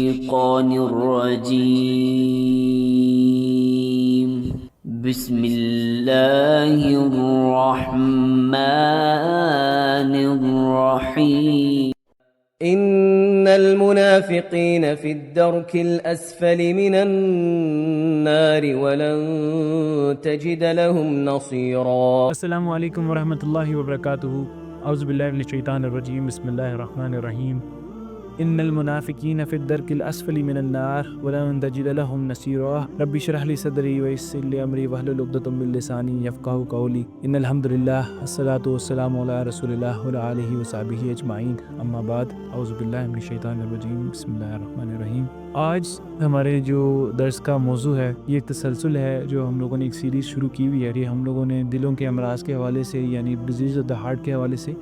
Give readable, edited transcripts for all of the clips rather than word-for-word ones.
الشيطان الرجيم. بسم الله الرحمن الرحيم. إن المنافقين في الدرك الأسفل من النار ولن تجد لهم نصيرا. السلام علیکم ورحمۃ اللہ وبرکاتہ. اعوذ باللہ من الشیطان الرجیم. بسم اللہ الرحمن الرحیم. ان المنافقین فی الدرک الاسفل من النار ولن تجد لهم نصیرا. رب اشرح لی صدری ویسر لی امری واحلل عقدۃ من لسانی یفقهوا قولی. ان الحمد للہ الصلاۃ والسلام علی رسول اللہ وعلی آلہ وصحبہ اجمعین. اما بعد اعوذ باللہ من الشیطان الرجیم. بسم اللہ الرحمن الرحیم. آج ہمارے جو درس کا موضوع ہے یہ ایک تسلسل ہے جو ہم لوگوں نے ایک سیریز شروع کی ہوئی ہے. یہ ہم لوگوں نے دلوں کے امراض کے حوالے سے یعنی ڈیزیز آف دا ہارٹ کے حوالے سے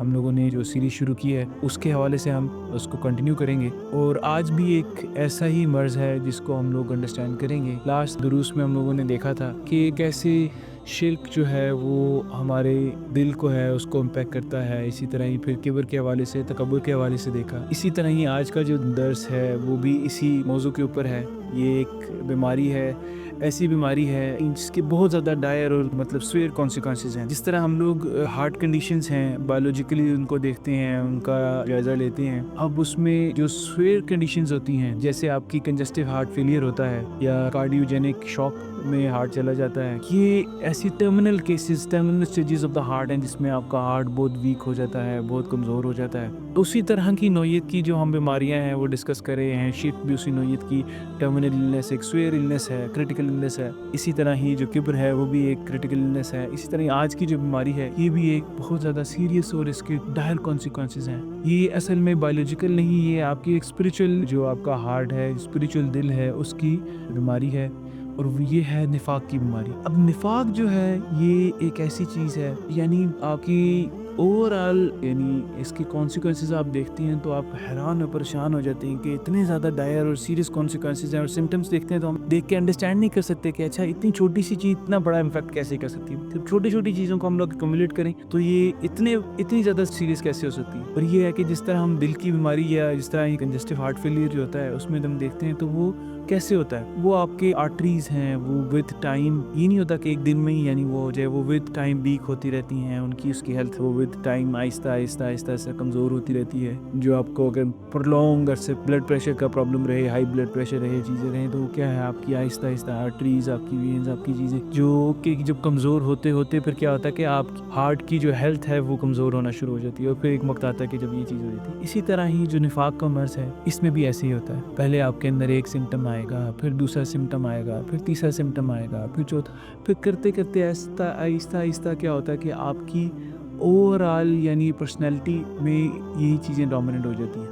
ہم لوگوں نے جو سیریز شروع کی ہے اس کے حوالے سے ہم اس کو کنٹینیو کریں گے. اور آج بھی ایک ایسا ہی مرض ہے جس کو ہم لوگ انڈرسٹینڈ کریں گے. لاسٹ دروس میں ہم لوگوں نے دیکھا تھا کہ کیسے شرک جو ہے وہ ہمارے دل کو ہے اس کو امپیکٹ کرتا ہے. اسی طرح ہی پھر کبر کے حوالے سے تکبر کے حوالے سے دیکھا. اسی طرح ہی آج کا جو درس ہے وہ بھی اسی موضوع کے اوپر ہے. یہ ایک بیماری ہے، ایسی بیماری ہے جس کے بہت زیادہ ڈائر اور مطلب سویئر کانسیکوینسز ہیں. جس طرح ہم لوگ ہارٹ کنڈیشنز ہیں بایولوجیکلی ان کو دیکھتے ہیں، ان کا جائزہ لیتے ہیں. اب اس میں جو سویئر کنڈیشنز ہوتی ہیں جیسے آپ کی کنجسٹیو ہارٹ فیلئر ہوتا ہے یا کارڈیوجینک شاک میں ہارٹ چلا جاتا ہے، یہ ایسی terminal cases, terminal stages of the heart ہیں جس میں آپ کا ہارٹ بہت ویک ہو جاتا ہے، بہت کمزور ہو جاتا ہے. اسی طرح کی نوعیت کی جو ہم بیماریاں ہیں وہ ڈسکس کر رہے ہیں. شرک بھی اسی نوعیت کی ٹرمینل النس، ایک سویئر النس ہے، کریٹیکل النس ہے. اسی طرح ہی جو کبر ہے وہ بھی ایک کریٹیکل النس ہے. اسی طرح آج کی جو بیماری ہے یہ بھی ایک بہت زیادہ سیریس اور اس کے ڈائر کانسیکوینسز ہیں. یہ اصل میں بایولوجیکل نہیں، یہ آپ کی ایک اسپریچول جو آپ کا ہارٹ ہے، اسپریچول دل ہے، اس کی بیماری ہے اور یہ ہے نفاق کی بیماری. اب نفاق جو ہے یہ ایک ایسی چیز ہے یعنی آپ کی اوور آل یعنی اس کی کانسیکوینسز آپ دیکھتے ہیں تو آپ حیران اور پریشان ہو جاتے ہیں کہ اتنے زیادہ ڈائر اور سیریس کانسیکوینسز ہیں. اور سمٹمز دیکھتے ہیں تو ہم دیکھ کے انڈرسٹینڈ نہیں کر سکتے کہ اچھا اتنی چھوٹی سی چیز اتنا بڑا امپیکٹ کیسے کر سکتی ہے. جب چھوٹی چھوٹی چیزوں کو ہم لوگ ایکومولیٹ کریں تو یہ اتنی زیادہ سیریس کیسے ہو سکتی ہے. اور یہ ہے کہ جس طرح ہم دل کی بیماری یا جس طرح کنجسٹیو ہارٹ فیلئر جو ہوتا ہے اس میں ہم دیکھتے ہیں تو وہ کیسے ہوتا ہے. وہ آپ کے آرٹریز ہیں وہ ود ٹائم، یہ نہیں ہوتا کہ ایک دن میں ہی یعنی وہ ہو جائے، وہ ود ٹائم ویک ہوتی رہتی ہیں. ان کی اس کی ہیلتھ وہ ود ٹائم آہستہ آہستہ سے کمزور ہوتی رہتی ہے. جو آپ کو اگر پرلونگ عرصے بلڈ پریشر کا پرابلم رہے، ہائی بلڈ پریشر رہے، چیزیں رہیں تو کیا ہے آپ کی آہستہ آرٹریز، آپ کی وینز، آپ کی چیزیں جو کہ جب کمزور ہوتے پھر کیا ہوتا ہے کہ آپ ہارٹ کی جو ہیلتھ ہے وہ کمزور ہونا شروع ہو جاتی ہے. اور پھر ایک وقت آتا ہے کہ جب یہ چیز ہو جاتی ہے. اسی طرح ہی جو نفاق کا مرض ہے اس میں بھی ایسے ہی ہوتا ہے. پہلے آپ کے اندر ایک سمٹم آئے گا، پھر دوسرا سمٹم آئے گا، پھر تیسرا سمٹم آئے گا، پھر چوتھا، پھر کرتے آہستہ کیا ہوتا ہے کہ آپ کی اوور آل یعنی پرسنالٹی میں یہی چیزیں ڈومیننٹ ہو جاتی ہیں،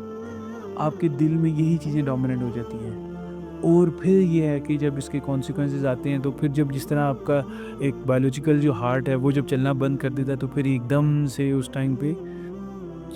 آپ کے دل میں یہی چیزیں ڈومیننٹ ہو جاتی ہیں. اور پھر یہ ہے کہ جب اس کے کانسیکوینسز آتے ہیں تو پھر جب جس طرح آپ کا ایک بایولوجیکل جو ہارٹ ہے وہ جب چلنا بند کر دیتا ہے تو پھر ایک دم سے اس ٹائم پہ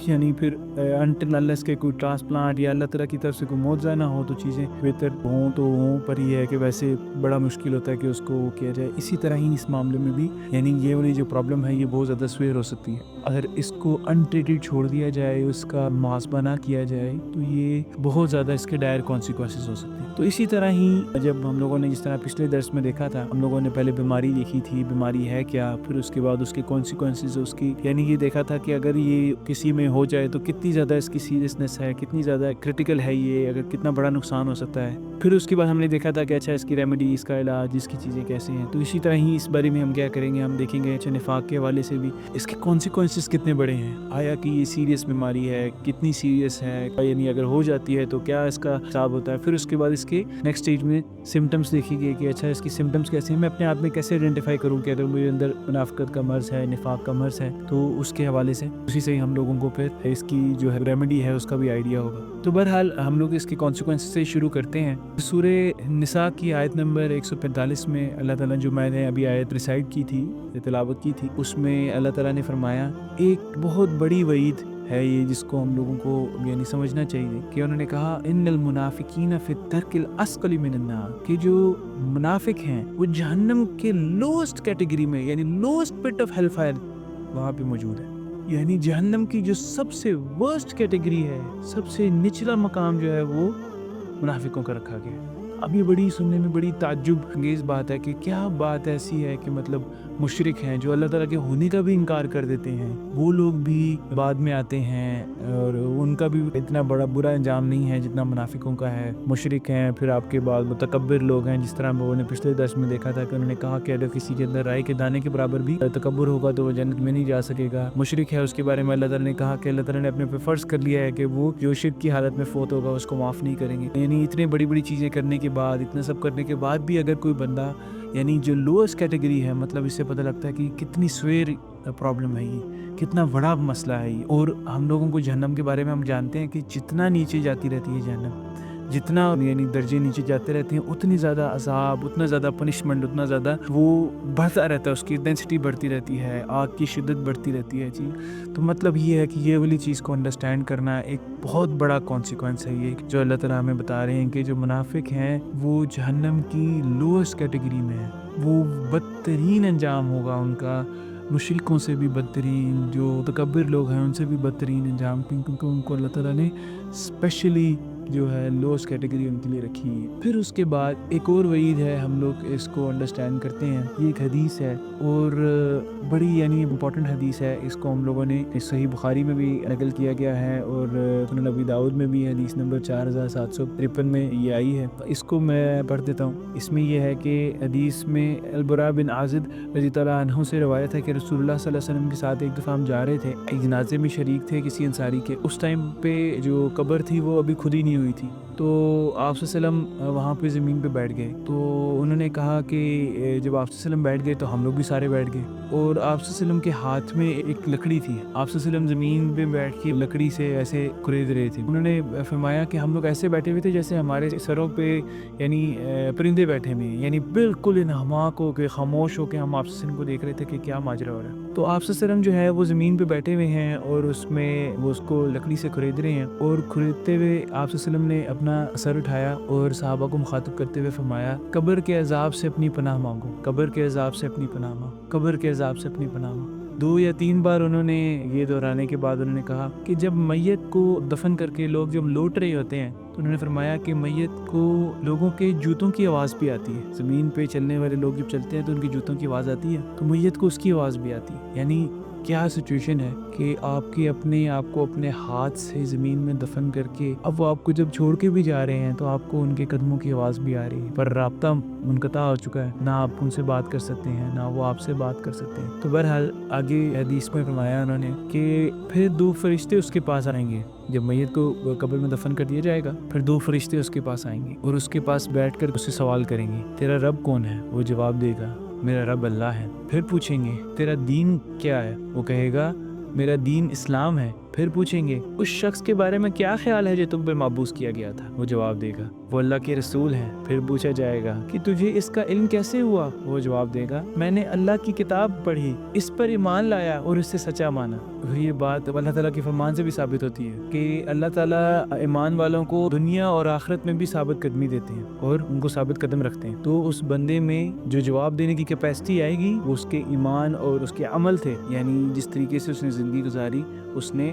یعنی پھر انٹل انلیس کے کوئی ٹرانسپلانٹ یا اللہ تعالیٰ کی طرف سے کوئی معجزہ نہ ہو تو چیزیں بہتر ہوں تو ہوں، پر یہ ہے کہ ویسے بڑا مشکل ہوتا ہے کہ اس کو کیا جائے. اسی طرح ہی اس معاملے میں بھی یعنی یہ والی جو پرابلم ہے یہ بہت زیادہ سویئر ہو سکتی ہے. اگر اس کو انٹریٹڈ چھوڑ دیا جائے، اس کا محاسبہ نہ کیا جائے تو یہ بہت زیادہ اس کے ڈائر کانسیکوینسز ہو سکتے ہیں. تو اسی طرح ہی جب ہم لوگوں نے جس طرح پچھلے درس میں دیکھا تھا، ہم لوگوں نے پہلے بیماری دیکھی تھی، بیماری ہے کیا، پھر اس کے بعد اس کے کانسیکوینسز اس کی یعنی یہ دیکھا تھا کہ اگر یہ کسی میں ہو جائے تو کتنی زیادہ اس کی سیریسنس ہے، کتنی زیادہ کریٹیکل ہے، یہ اگر کتنا بڑا نقصان ہو سکتا ہے. پھر اس کے بعد ہم نے دیکھا تھا کہ اچھا اس کی ریمیڈی، اس کا علاج، اس کی چیزیں کیسے ہیں. تو اسی طرح ہی اس بارے میں ہم کیا کریں گے، ہم دیکھیں گے اچھا نفاق کے حوالے سے بھی اس کے کانسیکوینسز کتنے بڑے ہیں. آیا کہ یہ سیریس بیماری ہے، کتنی سیریس ہے، یعنی اگر ہو جاتی ہے تو کیا اس کا حساب ہوتا ہے. پھر اس کے بعد اس کے نیکسٹ اسٹیج میں سمٹمز دیکھیں گے کہ اچھا اس کی سمٹمز کیسے ہیں، میں اپنے آپ میں کیسے آئیڈینٹیفائی کروں کہ اگر میرے اندر منافقت کا مرض ہے، نفاق کا مرض ہے. تو اس کے حوالے سے اسی سے ہم لوگوں کو پھر اس کی جو ہے ریمیڈی ہے اس کا بھی آئیڈیا ہوگا. تو بہرحال ہم لوگ اس کی کانسیکوینس سے شروع کرتے ہیں. سورہ نساء کی آیت نمبر 145 میں اللہ تعالیٰ جو میں نے ابھی آیت ریسائٹ کی تھی، تلاوت کی تھی، اس میں اللہ تعالیٰ نے فرمایا ایک بہت بڑی وعید ہے یہ جس کو ہم لوگوں کو یعنی سمجھنا چاہیے کہ انہوں نے کہا ان المنافقین فی الدرک الاسفل من النار، کہ جو منافق ہیں وہ جہنم کے لوسٹ کیٹیگری میں یعنی lowest pit of hell fire وہاں پہ موجود ہے. یعنی جہنم کی جو سب سے ورسٹ کیٹیگری ہے، سب سے نچلا مقام جو ہے وہ منافقوں کا رکھا گیا ہے۔ اب یہ بڑی سننے میں بڑی تعجب انگیز بات ہے کہ کیا بات ایسی ہے کہ مطلب مشرک ہیں جو اللہ تعالیٰ کے ہونے کا بھی انکار کر دیتے ہیں، وہ لوگ بھی بعد میں آتے ہیں اور ان کا بھی اتنا بڑا برا انجام نہیں ہے جتنا منافقوں کا ہے۔ مشرک ہیں، پھر آپ کے بعد متکبر لوگ ہیں، جس طرح وہ نے پچھلے درس میں دیکھا تھا کہ انہوں نے کہا کہ اگر کسی کے اندر رائے کے دانے کے برابر بھی تکبر ہوگا تو وہ جنت میں نہیں جا سکے گا۔ مشرک ہے، اس کے بارے میں اللہ تعالیٰ نے کہا کہ اللہ تعالیٰ نے اپنے پہ فرض کر لیا ہے کہ وہ جو شرک کی حالت میں فوت ہوگا اس کو معاف نہیں کریں گے۔ یعنی اتنے بڑی بڑی چیزیں کرنے کے بعد، اتنا سب کرنے کے بعد بھی اگر کوئی بندہ یعنی جو لوئسٹ کیٹیگری ہے، مطلب اس سے پتہ لگتا ہے کہ کتنی سویر پرابلم ہے یہ، کتنا بڑا مسئلہ ہے یہ۔ اور ہم لوگوں کو جہنم کے بارے میں ہم جانتے ہیں کہ جتنا نیچے جاتی رہتی ہے جہنم، جتنا یعنی درجے نیچے جاتے رہتے ہیں، اتنی زیادہ عذاب، اتنا زیادہ پنشمنٹ، اتنا زیادہ وہ بڑھتا رہتا ہے، اس کی انٹینسٹی بڑھتی رہتی ہے، آگ کی شدت بڑھتی رہتی ہے جی۔ تو مطلب یہ ہے کہ یہ والی چیز کو انڈرسٹینڈ کرنا ایک بہت بڑا کانسیکوینس ہے یہ، جو اللہ تعالیٰ ہمیں بتا رہے ہیں کہ جو منافق ہیں وہ جہنم کی لوئسٹ کیٹیگری میں ہیں، وہ بدترین انجام ہوگا ان کا، مشرکوں سے بھی بدترین، جو تکبر لوگ ہیں ان سے بھی بدترین انجام، کیونکہ ان کو اللہ تعالیٰ نے اسپیشلی جو ہے لوسٹ کیٹیگری ان کے لیے رکھی ہے۔ پھر اس کے بعد ایک اور وعید ہے، ہم لوگ اس کو انڈرسٹینڈ کرتے ہیں، یہ ایک حدیث ہے اور بڑی یعنی امپورٹنٹ حدیث ہے، اس کو ہم لوگوں نے صحیح بخاری میں بھی نقل کیا گیا ہے اور سنن ابی داؤد میں بھی حدیث نمبر 4753 میں یہ آئی ہے۔ اس کو میں پڑھ دیتا ہوں۔ اس میں یہ ہے کہ حدیث میں البراء بن عازب رضی اللہ عنہ سے روایت ہے کہ رسول اللہ صلی اللہ علیہ وسلم کے ساتھ ایک دفعہ ہم جا رہے تھے، ایک جنازے میں شریک تھے کسی انصاری کے۔ اس ٹائم پہ جو قبر تھی وہ ابھی خود ہی نہیں ہوئی تھی، تو آپ صلی اللہ علیہ وسلم وہاں پہ زمین پہ بیٹھ گئے۔ تو انہوں نے کہا کہ جب آپ صلی اللہ علیہ وسلم بیٹھ گئے تو ہم لوگ بھی سارے بیٹھ گئے، اور آپ صلی اللہ علیہ وسلم کے ہاتھ میں ایک لکڑی تھی۔ آپ صلی اللہ علیہ وسلم زمین پہ بیٹھ کے لکڑی سے ایسے کھرید رہے تھے۔ انہوں نے فرمایا کہ ہم لوگ ایسے بیٹھے ہوئے تھے جیسے ہمارے سروں پہ یعنی پرندے بیٹھے ہوئے ہیں، یعنی بالکل انہماک ہو کے خاموش ہو کے ہم آپ صلی اللہ علیہ وسلم کو دیکھ رہے تھے کہ کیا ماجرا ہو رہا ہے۔ تو آپ صلی اللہ علیہ وسلم جو ہے وہ زمین پہ بیٹھے ہوئے ہیں اور اس میں وہ اس کو لکڑی سے کھرید رہے ہیں، اور کھریدتے ہوئے آپ صلی اللہ علیہ وسلم نے اپنا سر اٹھایا اور صحابہ کو مخاطب کرتے ہوئے فرمایا، قبر کے عذاب سے اپنی پناہ مانگو، قبر کے عذاب سے اپنی پناہ مانگو، قبر کے عذاب سے اپنی پناہ مانگو۔ 2 یا 3 بار انہوں نے یہ دہرانے کے بعد انہوں نے کہا کہ جب میت کو دفن کر کے لوگ جب لوٹ رہے ہوتے ہیں تو انہوں نے فرمایا کہ میت کو لوگوں کے جوتوں کی آواز بھی آتی ہے، زمین پہ چلنے والے لوگ جب چلتے ہیں تو ان کی جوتوں کی آواز آتی ہے، تو میت کو اس کی آواز بھی آتی ہے۔ یعنی کیا سچویشن ہے کہ آپ کے اپنے آپ کو اپنے ہاتھ سے زمین میں دفن کر کے اب وہ آپ کو جب چھوڑ کے بھی جا رہے ہیں تو آپ کو ان کے قدموں کی آواز بھی آ رہی ہے، پر رابطہ منقطع ہو چکا ہے، نہ آپ ان سے بات کر سکتے ہیں نہ وہ آپ سے بات کر سکتے ہیں۔ تو بہرحال آگے حدیث میں فرمایا انہوں نے کہ پھر 2 فرشتے اس کے پاس آئیں گے، جب میت کو قبر میں دفن کر دیا جائے گا پھر 2 فرشتے اس کے پاس آئیں گے اور اس کے پاس بیٹھ کر اس سے سوال کریں گے، تیرا رب کون ہے؟ وہ جواب دے گا، میرا رب اللہ ہے۔ پھر پوچھیں گے تیرا دین کیا ہے؟ وہ کہے گا میرا دین اسلام ہے۔ پھر پوچھیں گے اس شخص کے بارے میں کیا خیال ہے جو تم پہ مابوس کیا گیا تھا؟ وہ جواب دے گا وہ اللہ کے رسول ہے۔ پھر پوچھا جائے گا کہ تجھے اس کا علم کیسے ہوا؟ وہ جواب دے گا میں نے اللہ کی کتاب پڑھی، اس پر ایمان لایا اور اس سے سچا مانا۔ یہ بات اللہ تعالیٰ کے فرمان سے بھی ثابت ہوتی ہے کہ اللہ تعالیٰ ایمان والوں کو دنیا اور آخرت میں بھی ثابت قدمی دیتے ہیں اور ان کو ثابت قدم رکھتے ہیں۔ تو اس بندے میں جو جواب دینے کی کیپیسٹی آئے گی وہ اس کے ایمان اور اس کے عمل تھے، یعنی جس طریقے سے اس نے زندگی گزاری اس نے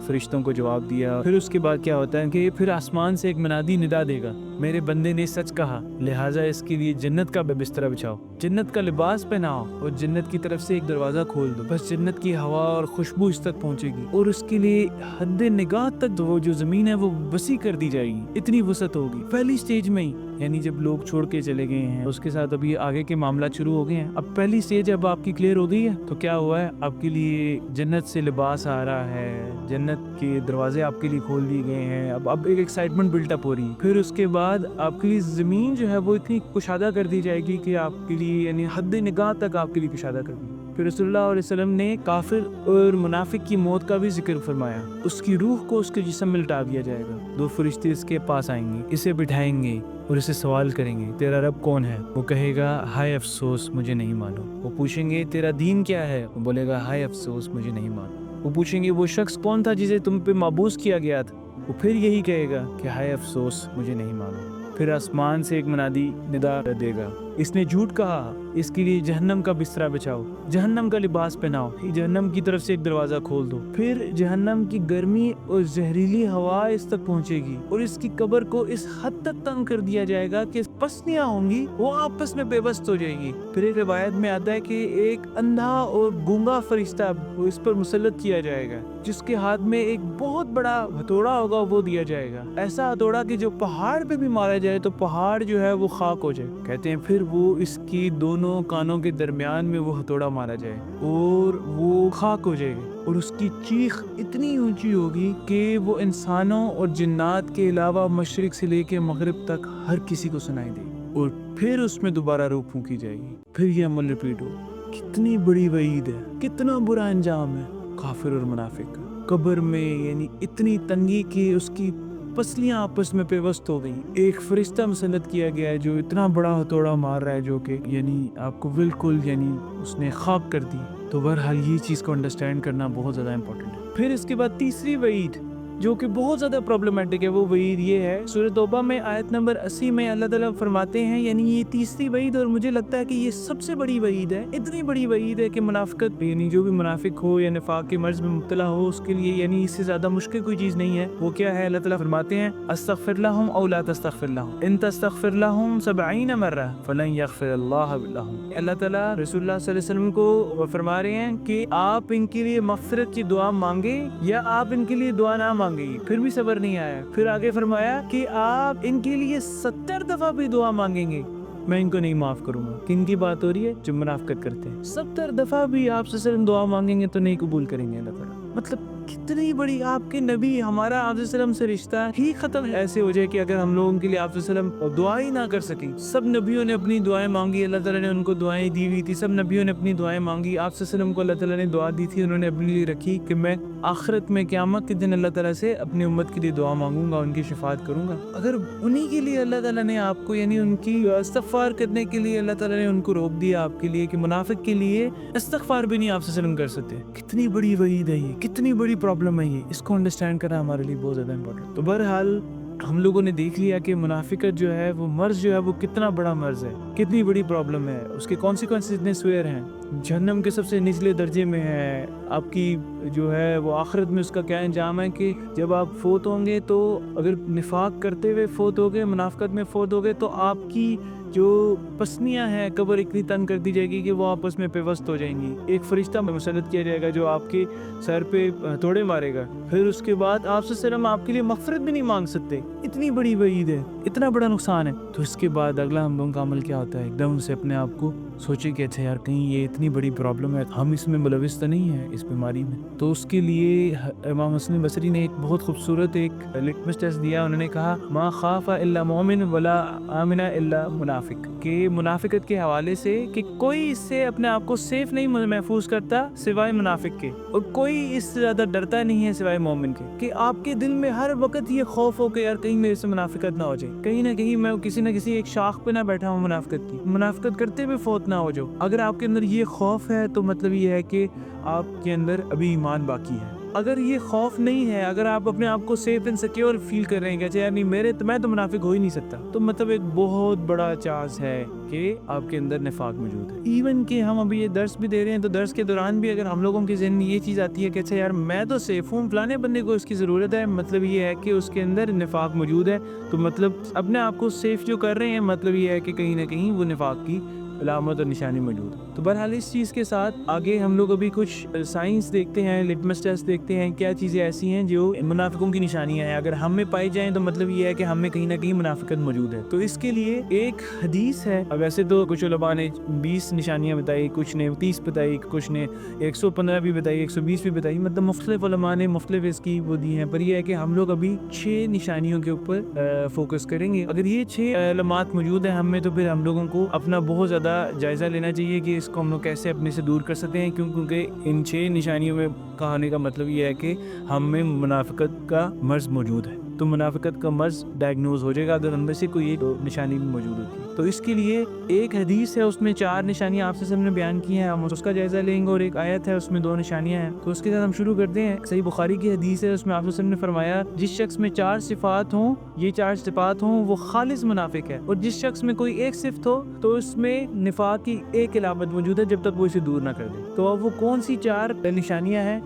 فرشتوں کو جواب دیا۔ پھر اس کے بعد کیا ہوتا ہے کہ پھر آسمان سے ایک منادی ندا دے گا، میرے بندے نے سچ کہا، لہٰذا اس کے لیے جنت کا بستر بچھاؤ، جنت کا لباس پہناؤ اور جنت کی طرف سے ایک دروازہ کھول دو، بس جنت کی ہوا اور خوشبو اس تک پہنچے گی اور اس کے لیے حد نگاہ تک وہ جو زمین ہے وہ وسیع کر دی جائے گی، اتنی وسعت ہوگی پہلی سٹیج میں ہی، یعنی جب لوگ چھوڑ کے چلے گئے ہیں اس کے ساتھ ابھی آگے کے معاملات شروع ہو گئے ہیں۔ اب پہلی سٹیج اب آپ کی کلیئر ہو گئی ہے تو کیا ہوا ہے، آپ کے لیے جنت سے لباس آ رہا ہے، جنت کے دروازے آپ کے لیے کھول دیے گئے ہیں، اب ایک ایکسائٹمنٹ بلٹ اپ ہو رہی ہے۔ پھر اس کے بعد آپ کے لیے زمین جو ہے وہ اتنی کشادہ کر دی جائے گی کہ آپ کے لیے یعنی حد نگاہ تک آپ کے لیے کشادہ کر دی۔ پھر رسول اللہ علیہ وسلم نے کافر اور منافق کی موت کا بھی ذکر فرمایا، اس کی روح کو اس کے جسم میں لٹا دیا جائے گا، 2 فرشتے اس کے پاس آئیں گے، اسے بٹھائیں گے اور اسے سوال کریں گے تیرا رب کون ہے؟ وہ کہے گا ہائے افسوس مجھے نہیں معلوم۔ وہ پوچھیں گے تیرا دین کیا ہے؟ وہ بولے گا ہائے افسوس مجھے نہیں معلوم۔ وہ پوچھیں گے وہ شخص کون تھا جسے تم پہ مابوس کیا گیا تھا؟ وہ پھر یہی کہے گا کہ ہائے افسوس مجھے نہیں معلوم۔ پھر آسمان سے ایک منادی ندا دے گا، اس نے جھوٹ کہا، اس کے لیے جہنم کا بستر بچھاؤ، جہنم کا لباس پہناؤ، جہنم کی طرف سے ایک دروازہ کھول دو، پھر جہنم کی گرمی اور زہریلی ہوا اس تک پہنچے گی اور اس کی قبر کو اس حد تک تنگ کر دیا جائے گا کہ پسلیاں ہوں گی وہ آپس میں پیوست ہو جائے گی۔ پھر ایک روایت میں آتا ہے کہ ایک اندھا اور گونگا فرشتہ وہ اس پر مسلط کیا جائے گا، جس کے ہاتھ میں ایک بہت بڑا ہتھوڑا ہوگا، وہ دیا جائے گا، ایسا ہتھوڑا کہ جو پہاڑ پہ بھی مارا جائے تو پہاڑ جو ہے وہ خاک ہو جائے۔ کہتے ہیں پھر وہ اس کی دونوں کانوں کے درمیان میں وہ ہتھوڑا مارا جائے اور وہ خاک ہو جائے گی، اور اس کی چیخ اتنی اونچی ہوگی کہ وہ انسانوں اور جنات کے علاوہ مشرق سے لے کے مغرب تک ہر کسی کو سنائی دے، اور پھر اس میں دوبارہ روح پھونکی جائے گی، پھر یہ عمل ریپیٹ ہو۔ کتنی بڑی وعید ہے، کتنا برا انجام ہے کافر اور منافق کا۔ قبر میں یعنی اتنی تنگی کہ اس کی پسلیاں آپس میں پیوست ہو گئی، ایک فرشتہ مسلط کیا گیا ہے جو اتنا بڑا ہتھوڑا مار رہا ہے جو کہ یعنی آپ کو بالکل یعنی اس نے خاک کر دی۔ تو بہرحال یہ چیز کو انڈرسٹینڈ کرنا بہت زیادہ امپورٹنٹ ہے۔ پھر اس کے بعد تیسری وعید جو کہ بہت زیادہ پرابلمٹک ہے، وہ وعید یہ ہے سورہ توبہ میں آیت نمبر 80 میں اللہ تعالیٰ فرماتے ہیں، یعنی یہ تیسری وعید، اور مجھے لگتا ہے کہ یہ سب سے بڑی وعید ہے، اتنی بڑی وعید ہے کہ منافقت یعنی جو بھی منافق ہو یا نفاق کے مرض میں مبتلا ہو اس کے لیے یعنی اس سے زیادہ مشکل کوئی چیز نہیں ہے۔ وہ کیا ہے؟ اللہ تعالیٰ فرماتے ہیں استغفر لہم او لا تستغفر لہم ان تستغفر لہم 70 مرہ فلن یغفر اللہ لہم۔ اللہ تعالیٰ رسول اللہ صلی اللہ علیہ وسلم کو فرما رہے ہیں کہ آپ ان کے لیے مغفرت کی دعا مانگے یا آپ ان کے لیے دعا نہ مانگے، پھر بھی صبر نہیں آیا۔ پھر آگے فرمایا کہ آپ ان کے لیے 70 دفعہ بھی دعا مانگیں گے میں ان کو نہیں معاف کروں گا۔ کن کی بات ہو رہی ہے؟ جو منافقت کرتے ہیں۔ 70 دفعہ بھی آپ سے صرف دعا مانگیں گے تو نہیں قبول کریں گے اللہ تعالیٰ۔ مطلب کتنی بڑی آپ کے نبی، ہمارا آپ صلی اللہ علیہ وسلم سے رشتہ ہی ختم ایسے ہو جائے کہ اگر ہم لوگوں کے لیے آپ صلی اللہ علیہ وسلم دعا ہی نہ کر سکیں۔ سب نبیوں نے اپنی دعائیں مانگی، اللہ تعالیٰ نے ان کو دعائیں دی ہوئی تھی، سب نبیوں نے اپنی دعائیں مانگی، آپ صلی اللہ علیہ وسلم کو اللہ تعالیٰ نے دعا دی تھی، انہوں نے اپنے لیے رکھی کہ میں آخرت میں قیامت کے دن اللہ تعالیٰ سے اپنی امت کے لیے دعا مانگوں گا، ان کی شفاعت کروں گا۔ اگر انہی کے لیے اللہ تعالیٰ نے آپ کو یعنی ان کی استغفار کرنے کے لیے اللہ تعالیٰ نے ان کو روک دیا آپ کے لیے کہ منافق کے لیے استغفار بھی نہیں آپ سے وسلم کر سکتے، کتنی بڑی وعید ہے یہ، کتنی بڑی پرابلم ہے یہ، اس کو انڈرسٹینڈ کرنا ہمارے لیے بہت زیادہ امپورٹنٹ۔ تو بہرحال ہم لوگوں نے دیکھ لیا کہ منافقت جو ہے وہ مرض جو ہے وہ کتنا بڑا مرض ہے، کتنی بڑی پرابلم ہے، اس کے کانسیکوینسز اتنے سویر ہیں، جہنم کے سب سے نچلے درجے میں ہے۔ آپ کی جو ہے وہ آخرت میں اس کا کیا انجام ہے کہ جب آپ فوت ہوں گے تو اگر نفاق کرتے ہوئے فوت ہو گئے، منافقت میں فوت ہو گئے، تو آپ کی جو پسلیاں ہیں قبر اتنی تنگ کر دی جائے گی کہ وہ آپس میں پیوست ہو جائیں گی، ایک فرشتہ مسلط کیا جائے گا جو آپ کے سر پہ ہتھوڑے مارے گا، پھر اس کے بعد آپ صلی اللہ علیہ وسلم آپ کے لیے مغفرت بھی نہیں مانگ سکتے، اتنی بڑی وعید ہے، اتنا بڑا نقصان ہے۔ تو اس کے بعد اگلا ہم لوگوں کا عمل کیا ہوتا ہے؟ ایک دم سے اپنے آپ کو سوچے کہ اچھا یار کہیں یہ اتنی بڑی پرابلم ہے، ہم اس میں ملوث تو نہیں ہیں اس بیماری میں۔ تو اس کے لیے امام حسن بصری نے ایک بہت خوبصورت ایک لٹمس ٹیسٹ دیا، انہوں نے کہا ما خاف الا مومن ولا آمن الا منافق، کہ منافقت کے حوالے سے کہ کوئی اس سے اپنے آپ کو سیف نہیں محفوظ کرتا سوائے منافق کے، اور کوئی اس سے زیادہ ڈرتا نہیں ہے سوائے مومن کے، کہ آپ کے دل میں ہر وقت یہ خوف ہو کہ یار کہیں میرے سے منافقت نہ ہو جائے، کہیں نہ کہیں میں کسی نہ کسی ایک شاخ پہ نہ بیٹھا ہوں منافقت کرتے ہوئے فوت نہ ہو جاؤ۔ اگر آپ کے اندر یہ خوف ہے تو مطلب یہ ہے کہ آپ کے اندر ابھی ایمان باقی ہے۔ اگر یہ خوف نہیں ہے، اگر آپ اپنے آپ کو سیف اینڈ سیکیور فیل کر رہے ہیں کہ یار نہیں میں تو منافق ہو ہی نہیں سکتا، تو مطلب ایک بہت بڑا چانس ہے کہ آپ کے اندر نفاق موجود ہے۔ ایون کہ ہم ابھی یہ درس بھی دے رہے ہیں تو درس کے دوران بھی اگر ہم لوگوں کے ذہن میں یہ چیز آتی ہے کہ اچھا یار میں تو سیف ہوں، فلانے بندے کو اس کی ضرورت ہے، مطلب یہ ہے کہ اس کے اندر نفاق موجود ہے، تو مطلب اپنے آپ کو سیف جو کر رہے ہیں مطلب یہ ہے کہ کہیں نہ کہیں وہ نفاق کی علامت اور نشانی موجود ہے۔ تو بہرحال اس چیز کے ساتھ آگے ہم لوگ ابھی کچھ سائنس دیکھتے ہیں، لٹمس ٹیسٹ دیکھتے ہیں، کیا چیزیں ایسی ہیں جو منافقوں کی نشانیاں ہیں، اگر ہم میں پائی جائیں تو مطلب یہ ہے کہ ہم میں کہیں نہ کہیں منافقت موجود ہے۔ تو اس کے لیے ایک حدیث ہے، ویسے تو کچھ علماء نے 20 نشانیاں بتائی، کچھ نے 30 بتائی، کچھ نے 115 بھی بتائی، 120 بھی بتائی، مطلب مختلف علماء نے مختلف اس کی وہ دی ہیں، پر یہ ہے کہ ہم لوگ ابھی 6 نشانیوں کے اوپر فوکس کریں گے۔ اگر یہ 6 علامات موجود ہیں ہم میں تو پھر ہم لوگوں کو اپنا بہت زیادہ جائزہ لینا چاہیے کہ اس کو ہم لوگ کیسے اپنے سے دور کر سکتے ہیں، کیونکہ ان 6 نشانیوں میں کہنے کا مطلب یہ ہے کہ ہم میں منافقت کا مرض موجود ہے۔ تو منافقت کا مرض ڈائگنوز ہو جائے گا اگر ان میں سے کوئی ایک نشانی بھی موجود ہوتی ہے۔ تو اس کے لیے ایک حدیث ہے، اس میں 4 نشانیاں آپ سے ہم نے بیان کی ہیں، ہم اس کا جائزہ لیں گے، اور ایک آیت ہے اس میں 2 نشانیاں ہیں۔ تو اس کے ساتھ ہم شروع کرتے ہیں۔ صحیح بخاری کی حدیث ہے، اس میں آپ نے فرمایا جس شخص میں 4 صفات ہوں، یہ 4 صفات ہوں، وہ خالص منافق ہے، اور جس شخص میں کوئی ایک صفت ہو تو اس میں نفاق کی ایک علامت موجود ہے جب تک وہ اسے دور نہ کر دے۔ تو اب وہ کون سی 4 نشانیاں ہیں؟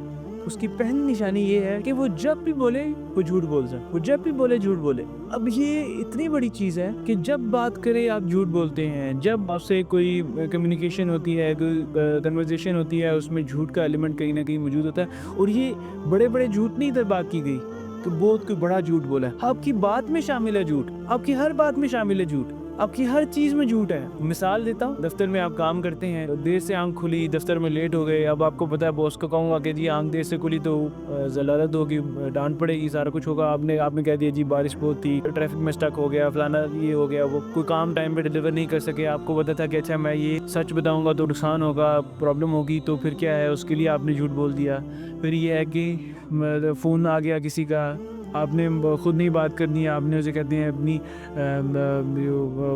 اس کی پہلی نشانی یہ ہے کہ وہ جب بھی بولے وہ جھوٹ بول جائے، وہ جب بھی بولے جھوٹ بولے۔ اب یہ اتنی بڑی چیز ہے کہ جب بات کرے آپ جھوٹ بولتے ہیں، جب آپ سے کوئی کمیونیکیشن ہوتی ہے، کوئی کنورزیشن ہوتی ہے، اس میں جھوٹ کا ایلیمنٹ کہیں نہ کہیں موجود ہوتا ہے۔ اور یہ بڑے بڑے جھوٹ نہیں ادھر بات کی گئی کہ بہت کوئی بڑا جھوٹ بولا ہے، آپ کی بات میں شامل ہے جھوٹ، آپ کی ہر بات میں شامل ہے جھوٹ، آپ کی ہر چیز میں جھوٹ ہے۔ مثال دیتا ہوں، دفتر میں آپ کام کرتے ہیں، دیر سے آنکھ کھلی، دفتر میں لیٹ ہو گئے، اب آپ کو پتا ہے باس کو کہوں گا کہ جی آنکھ دیر سے کھلی تو ضلالت ہوگی، ڈانٹ پڑے گی، سارا کچھ ہوگا۔ آپ نے کہہ دیا جی بارش بہت تھی، ٹریفک میں اسٹک ہو گیا، فلانا یہ ہو گیا، وہ کوئی کام ٹائم پہ ڈیلیور نہیں کر سکے، آپ کو پتا تھا کہ اچھا میں یہ سچ بتاؤں گا تو نقصان ہوگا، پرابلم ہوگی، تو پھر کیا ہے، اس کے لیے آپ نے جھوٹ بول دیا۔ پھر یہ ہے کہ فون آ گیا کسی کا، آپ نے خود نہیں بات کرنی ہے، آپ نے اسے کہتے ہیں اپنی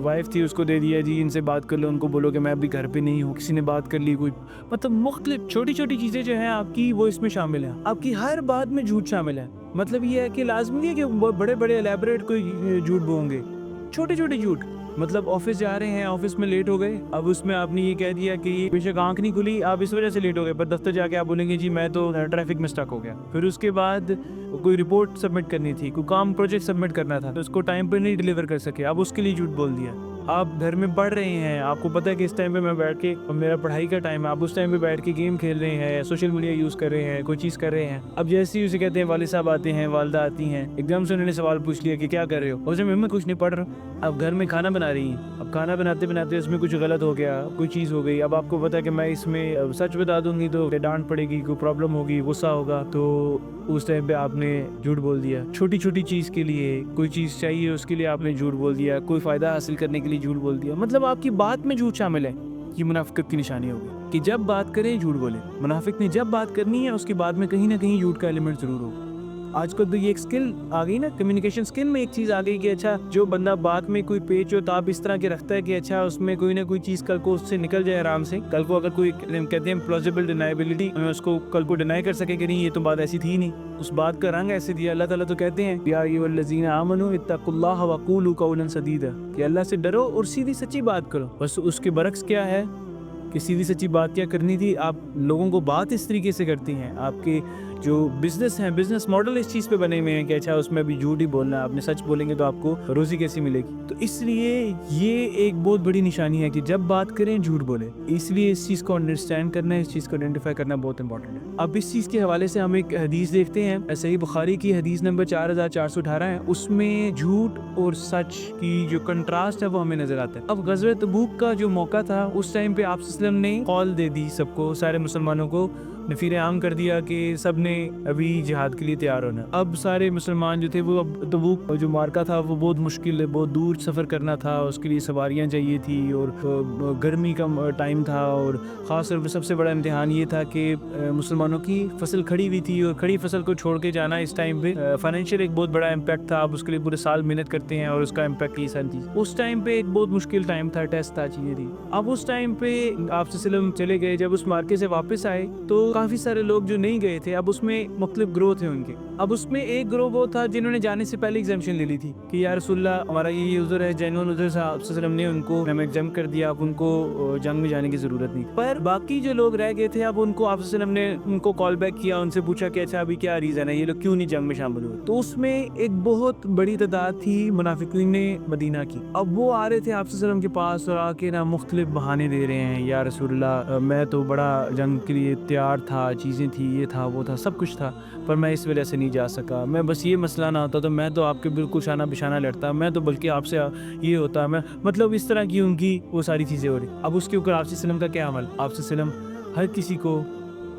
وائف تھی اس کو دے دیا، جی ان سے بات کر لو، ان کو بولو کہ میں ابھی گھر پہ نہیں ہوں، کسی نے بات کر لی کوئی، مطلب مختلف چھوٹی چھوٹی چیزیں جو ہیں آپ کی وہ اس میں شامل ہیں، آپ کی ہر بات میں جھوٹ شامل ہے۔ مطلب یہ ہے کہ لازمی نہیں ہے کہ بڑے بڑے الیبریٹ کوئی جھوٹ بولیں گے، چھوٹے چھوٹے جھوٹ۔ مطلب آفس جا رہے ہیں، آفس میں لیٹ ہو گئے، اب اس میں آپ نے یہ کہہ دیا کہ یہ بے شک آنکھ نہیں کھلی، آپ اس وجہ سے لیٹ ہو گئے، پر دفتر جا کے آپ بولیں گے جی میں تو ٹریفک میں اسٹک ہو گیا۔ پھر اس کے بعد کوئی رپورٹ سبمٹ کرنی تھی، کوئی کام پروجیکٹ سبمٹ کرنا تھا، تو اس کو ٹائم پہ نہیں ڈیلیور کر سکے، اب اس کے لیے جھوٹ بول دیا۔ آپ گھر میں پڑھ رہے ہیں، آپ کو پتہ ہے کہ اس ٹائم پہ میں بیٹھ کے میرا پڑھائی کا ٹائم ہے، آپ اس ٹائم پہ بیٹھ کے گیم کھیل رہے ہیں، سوشل میڈیا یوز کر رہے ہیں، کوئی چیز کر رہے ہیں۔ اب جیسے ہی اسے کہتے ہیں والد صاحب آتے ہیں، والدہ آتی ہیں، ایک دم سے انہوں نے سوال پوچھ لیا کہ کیا کر رہے ہو، اسے میں کچھ نہیں پڑھ رہا ہوں۔ اب گھر میں کھانا بنا رہی ہیں، اب کھانا بناتے بناتے اس میں کچھ غلط ہو گیا، کوئی چیز ہو گئی، اب آپ کو پتہ ہے کہ میں اس میں سچ بتا دوں گی تو ڈانٹ پڑے گی، کوئی پرابلم ہوگی، غصہ ہوگا، تو اس ٹائم پہ آپ نے جھوٹ بول دیا۔ چھوٹی چھوٹی چیز کے لیے، کوئی چیز چاہیے اس کے لیے آپ نے جھوٹ بول دیا، کوئی فائدہ حاصل کرنے کے لیے جھوٹ بول دیا، مطلب آپ کی بات میں جھوٹ شامل ہے۔ یہ منافقت کی نشانی ہوگی کہ جب بات کریں جھوٹ بولیں۔ منافق نے جب بات کرنی ہے اس کی بات میں کہیں نہ کہیں جھوٹ کا ایلیمنٹ ضرور ہوگا۔ آج کل تو یہ ایک سکل آ گئی نا، کمیونیکیشن سکل میں ایک چیز آ گئی کہ اچھا جو بندہ بات میں کوئی پیچ و تاب اس طرح کے رکھتا ہے کہ اچھا اس میں کوئی نہ کوئی چیز کل کو اس سے نکل جائے آرام سے، کل کو اگر کوئی کہتے ہیں پلازیبل ڈینائبلٹی، اس کو کل کو ڈینائی کر سکے کہ نہیں یہ تو بات ایسی تھی نہیں، اس بات کا رنگ ایسے دیا۔ اللہ تعالیٰ تو کہتے ہیں یا ایھا الذین آمنوا اتقوا اللہ وقولوا قولا سدیدا، کہ اللہ سے ڈرو اور سیدھی سچی بات کرو۔ بس اس کے برعکس کیا ہے کہ سیدھی سچی بات کیا کرنی تھی، آپ لوگوں کو بات اس طریقے سے کرتی ہیں، آپ کے جو بزنس ہیں، بزنس ماڈل اس چیز پہ بنے ہوئے ہیں کہ اچھا اس میں ابھی جھوٹ ہی بولنا ہے، آپ نے سچ بولیں گے تو آپ کو روزی کیسی ملے گی۔ تو اس لیے یہ ایک بہت بڑی نشانی ہے کہ جب بات کریں جھوٹ بولیں، اس لیے اس چیز کو انڈرسٹینڈ کرنا ہے، اس چیز کو آئیڈینٹیفائی کرنا بہت امپورٹنٹ ہے۔ اب اس چیز کے حوالے سے ہم ایک حدیث دیکھتے ہیں، صحیح بخاری کی حدیث نمبر 4418 ہے، اس میں جھوٹ اور سچ کی جو کنٹراسٹ ہے وہ ہمیں نظر آتا ہے۔ اب غزوہ تبوک کا جو موقع تھا اس ٹائم پہ آپ صلی اللہ علیہ وسلم نے قول دے دی، سب کو، سارے مسلمانوں کو نفیر عام کر دیا کہ سب نے ابھی جہاد کے لیے تیار ہونا۔ اب سارے مسلمان جو تھے وہ اب تبوک جو مارکا تھا وہ بہت مشکل ہے، بہت دور سفر کرنا تھا، اس کے لیے سواریاں چاہیے تھی، اور گرمی کا ٹائم تھا، اور خاص طور پہ سب سے بڑا امتحان یہ تھا کہ مسلمانوں کی فصل کھڑی ہوئی تھی، اور کھڑی فصل کو چھوڑ کے جانا اس ٹائم پہ فائنینشیل ایک بہت بڑا امپیکٹ تھا۔ آپ اس کے لیے پورے سال محنت کرتے ہیں اور اس کا امپیکٹ یہ ساری چیز اس ٹائم پہ ایک بہت مشکل ٹائم تھا، ٹیسٹ تھا، چیزیں تھی۔ اب اس ٹائم پہ آپ صلی اللہ علیہ وسلم چلے گئے، جب اس مارکے سے واپس آئے تو کافی سارے لوگ جو نہیں گئے تھے، اب اس میں مختلف گروہ تھے ان کے۔ اب اس میں ایک گروہ وہ تھا جنہوں نے جانے سے پہلے ایگزیمپشن لے لی تھی کہ یا رسول اللہ ہمارا یہ عذر ہے، جینون عذر سے آپ صلی اللہ علیہ وسلم نے ان کو ہمیں ایگزیم کر دیا، اب ان کو جنگ میں جانے کی ضرورت نہیں۔ پر باقی جو لوگ رہ گئے تھے اب ان کو آپ صلی اللہ علیہ وسلم نے ان کو کال بیک کیا، ان سے پوچھا کہ اچھا ابھی کیا ریزن ہے، یہ لوگ کیوں نہیں جنگ میں شامل ہوئے۔ تو اس میں ایک بہت بڑی تعداد تھی منافقین مدینہ کی۔ اب وہ آ رہے تھے آپ صلی اللہ علیہ وسلم کے پاس اور آ کے نا مختلف بہانے دے رہے ہیں، یا رسول اللہ میں تو بڑا جنگ کے لیے تیار تھا، چیزیں تھی، یہ تھا وہ تھا، سب کچھ تھا، پر میں اس وجہ سے نہیں جا سکا، میں بس یہ مسئلہ نہ ہوتا تو میں تو آپ کے بالکل شانہ بشانہ لڑتا، میں تو بلکہ آپ سے یہ ہوتا، میں مطلب اس طرح کی ان کی وہ ساری چیزیں ہو رہی۔ اب اس کے اوپر آپ صلی اللہ علیہ وسلم کا کیا عمل؟ آپ صلی اللہ علیہ وسلم ہر کسی کو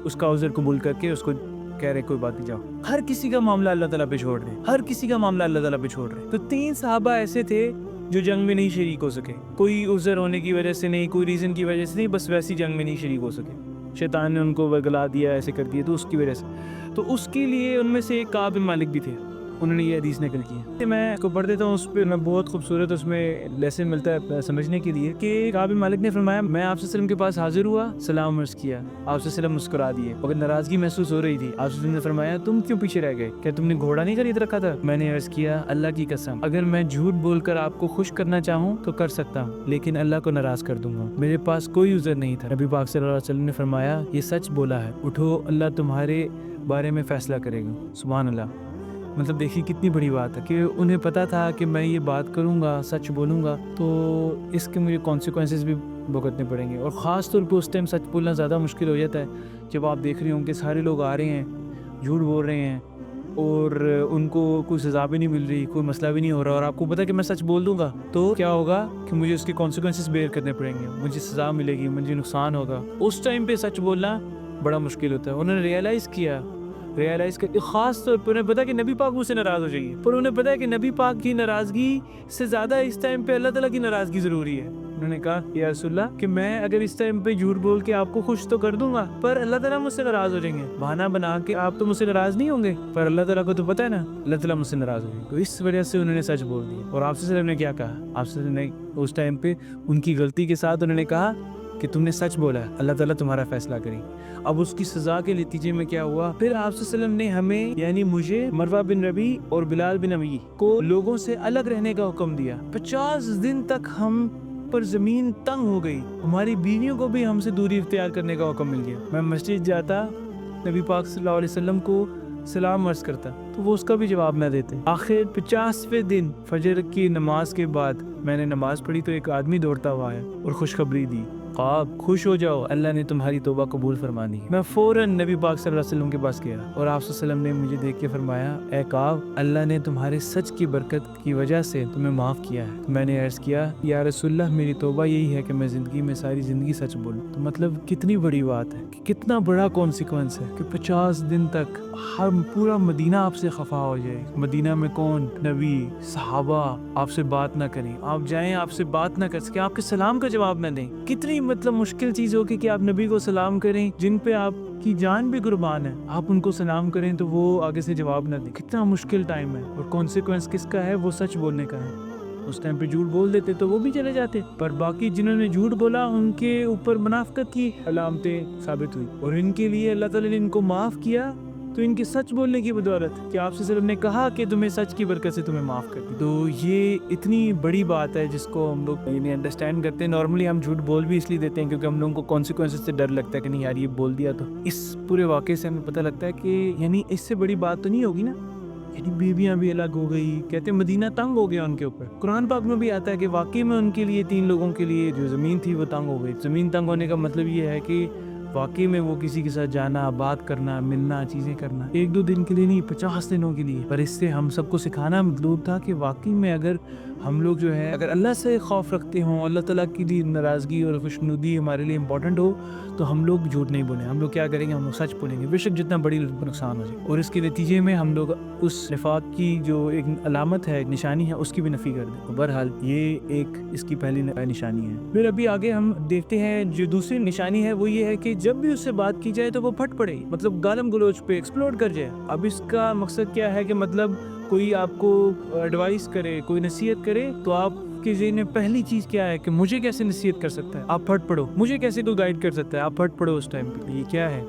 اس کا عذر قبول کر کے اس کو کہہ رہے کوئی بات نہیں، جاؤ۔ ہر کسی کا معاملہ اللہ تعالیٰ پہ چھوڑ رہے، ہر کسی کا معاملہ اللہ تعالیٰ پہ چھوڑ رہے۔ تو 3 صحابہ ایسے تھے جو جنگ میں نہیں شریک ہو سکے، کوئی عذر ہونے کی وجہ سے نہیں، کوئی ریزن کی وجہ سے نہیں، بس ویسی جنگ میں نہیں شریک ہو سکے، شیطان نے ان کو وگلا دیا، ایسے کر دیا، تو اس کی وجہ سے۔ تو اس کے لیے ان میں سے ایک کعب بن مالک بھی تھے، انہوں نے یہ حدیث نقل کی ہے. میں کو پڑھ دیتا ہوں, اس پہ میں بہت خوبصورت اس میں لیسن ملتا ہے سمجھنے کے لیے کہ کعب بن مالک نے فرمایا میں آپ صلی اللہ علیہ وسلم کے پاس حاضر ہوا, سلام عرض کیا, آپ صلی اللہ علیہ وسلم مسکرا دیے, مگر ناراضگی محسوس ہو رہی تھی. آپ صلی اللہ علیہ وسلم نے فرمایا تم کیوں پیچھے رہ گئے, کیا تم نے گھوڑا نہیں خرید رکھا تھا؟ میں نے عرض کیا اللہ کی قسم اگر میں جھوٹ بول کر آپ کو خوش کرنا چاہوں تو کر سکتا ہوں, لیکن اللہ کو ناراض کر دوں گا. میرے پاس کوئی عذر نہیں تھا. نبی پاک صلی اللہ علیہ وسلم نے فرمایا یہ سچ بولا ہے, اٹھو اللہ تمہارے بارے میں فیصلہ کرے گا. سبحان اللہ. مطلب دیکھیے کتنی بڑی بات ہے کہ انہیں پتا تھا کہ میں یہ بات کروں گا, سچ بولوں گا تو اس کے مجھے کانسیکوینسز بھی بھگتنے پڑیں گے. اور خاص طور پہ اس ٹائم سچ بولنا زیادہ مشکل ہو جاتا ہے جب آپ دیکھ رہے ہوں کہ سارے لوگ آ رہے ہیں, جھوٹ بول رہے ہیں اور ان کو کوئی سزا بھی نہیں مل رہی, کوئی مسئلہ بھی نہیں ہو رہا, اور آپ کو پتا کہ میں سچ بول دوں گا تو کیا ہوگا کہ مجھے اس کے کانسیکوینسز بیئر کرنے پڑیں گے, مجھے سزا ملے گی, مجھے نقصان ہوگا. اس ٹائم پہ سچ بولنا بڑا مشکل ہوتا ہے. انہوں نے ریئلائز کر خاص طور پر انہیں پتا کہ نبی پاک مجھ سے ناراض ہو جائیں گے, پر انہیں پتا ہے کہ نبی پاک کی ناراضگی سے زیادہ اس ٹائم پہ اللہ تعالیٰ کی ناراضگی ضروری ہے. انہوں نے کہا یا رسول اللہ کہ میں اگر اس ٹائم پہ جھوٹ بول کے آپ کو خوش تو کر دوں گا پر اللہ تعالیٰ مجھ سے ناراض ہو جائیں گے. بہانہ بنا کے آپ تو مجھ سے ناراض نہیں ہوں گے پر اللہ تعالیٰ کو تو پتا ہے نا اللہ تعالیٰ مجھ سے ناراض ہو جائیں گے. تو اس وجہ سے انہوں نے سچ بول دیا. اور آپ سے نے کیا کہا, آپ سے نے اس ٹائم پہ ان کی غلطی کے ساتھ انہوں نے کہا کہ تم نے سچ بولا ہے, اللہ تعالیٰ تمہارا فیصلہ کریں. اب اس کی سزا کے نتیجے میں کیا ہوا, پھر آپ صلی اللہ علیہ وسلم نے ہمیں یعنی مجھے, مروہ بن ربیع اور بلال بن امی کو لوگوں سے الگ رہنے کا حکم دیا. 50 دن تک ہم پر زمین تنگ ہو گئی, ہماری بیویوں کو بھی ہم سے دوری اختیار کرنے کا حکم مل گیا. میں مسجد جاتا, نبی پاک صلی اللہ علیہ وسلم کو سلام عرض کرتا تو وہ اس کا بھی جواب نہ دیتے. آخر 50ویں دن فجر کی نماز کے بعد میں نے نماز پڑھی تو ایک آدمی دوڑتا ہوا آیا اور خوشخبری دی, قعب خوش ہو جاؤ اللہ نے تمہاری توبہ قبول فرمانی. میں فوراً نبی پاک صلی اللہ علیہ وسلم کے پاس گیا اور آپ صلی اللہ علیہ وسلم نے مجھے دیکھ کے فرمایا اے قعب اللہ نے تمہارے سچ کی برکت کی وجہ سے تمہیں معاف کیا ہے. میں نے عرض کیا یا رسول اللہ میری توبہ یہی ہے کہ میں زندگی میں ساری زندگی سچ بولوں. تو مطلب کتنی بڑی بات ہے کہ کتنا بڑا کانسیکوینس ہے کہ 50 دن تک ہر پورا مدینہ آپ سے خفا ہو جائے. مدینہ میں کون, نبی, صحابہ آپ سے بات نہ کریں, آپ جائیں آپ سے بات نہ کر سکیں, آپ کے سلام کا جواب نہ دیں. کتنی مطلب مشکل چیز ہوگی کہ آپ نبی کو سلام کریں جن پہ آپ کی جان بھی قربان ہے, آپ ان کو سلام کریں تو وہ آگے سے جواب نہ دیں. کتنا مشکل ٹائم ہے. اور کانسیکوینس کس کا ہے, وہ سچ بولنے کا ہے. اس ٹائم پہ جھوٹ بول دیتے تو وہ بھی چلے جاتے, پر باقی جنہوں نے جھوٹ بولا ان کے اوپر منافقت کی علامتیں ثابت ہوئی, اور ان کے لیے اللہ تعالیٰ نے ان کو معاف کیا تو ان کے سچ بولنے کی بدولت کہ آپ صلی اللہ علیہ وسلم نے کہا کہ تمہیں سچ کی برکت سے تمہیں معاف کر دی. تو یہ اتنی بڑی بات ہے جس کو ہم لوگ یعنی انڈرسٹینڈ کرتے ہیں. نارملی ہم جھوٹ بول بھی اس لیے دیتے ہیں کیونکہ ہم لوگوں کو کانسیکوینسز سے ڈر لگتا ہے کہ نہیں یار یہ بول دیا تو. اس پورے واقعے سے ہمیں پتہ لگتا ہے کہ یعنی اس سے بڑی بات تو نہیں ہوگی نا, یعنی بیویاں بھی الگ ہو گئی, کہتے ہیں مدینہ تنگ ہو گیا ان کے اوپر. قرآن پاک میں بھی آتا ہے کہ واقعی میں ان کے لیے 3 لوگوں کے لیے جو زمین تھی وہ تنگ ہو گئی. زمین تنگ ہونے کا مطلب یہ ہے کہ واقعی میں وہ کسی کے ساتھ جانا, بات کرنا, ملنا, چیزیں کرنا 1-2 دن کے لیے نہیں 50 دنوں کے لیے. پر اس سے ہم سب کو سکھانا مطلوب تھا کہ واقعی میں اگر ہم لوگ جو ہے اگر اللہ سے خوف رکھتے ہوں, اللہ تعالیٰ کی لیے ناراضگی اور خوشنودی ہمارے لیے امپورٹنٹ ہو تو ہم لوگ جھوٹ نہیں بولیں. ہم لوگ کیا کریں گے, ہم لوگ سچ بولیں گے بے شک جتنا بڑی نقصان ہو جائے, اور اس کے نتیجے میں ہم لوگ اس نفاق کی جو ایک علامت ہے, ایک نشانی ہے, اس کی بھی نفی کر دیں. بہرحال یہ ایک اس کی پہلی نشانی ہے. پھر ابھی آگے ہم دیکھتے ہیں جو دوسری نشانی ہے وہ یہ ہے کہ جب بھی اس سے بات کی جائے تو وہ پھٹ پڑے, مطلب گالم گلوچ پہ ایکسپلوڈ کر جائے. اب اس کا مقصد کیا ہے کہ مطلب کوئی آپ کو ایڈوائس کرے, کوئی نصیحت کرے تو آپ کے ذہن میں پہلی چیز کیا ہے کہ مجھے کیسے نصیحت کر سکتا ہے, آپ پھٹ پڑو. مجھے کیسے کوئی گائیڈ کر سکتا ہے, آپ پھٹ پڑو اس ٹائم پہ. یہ کیا ہے,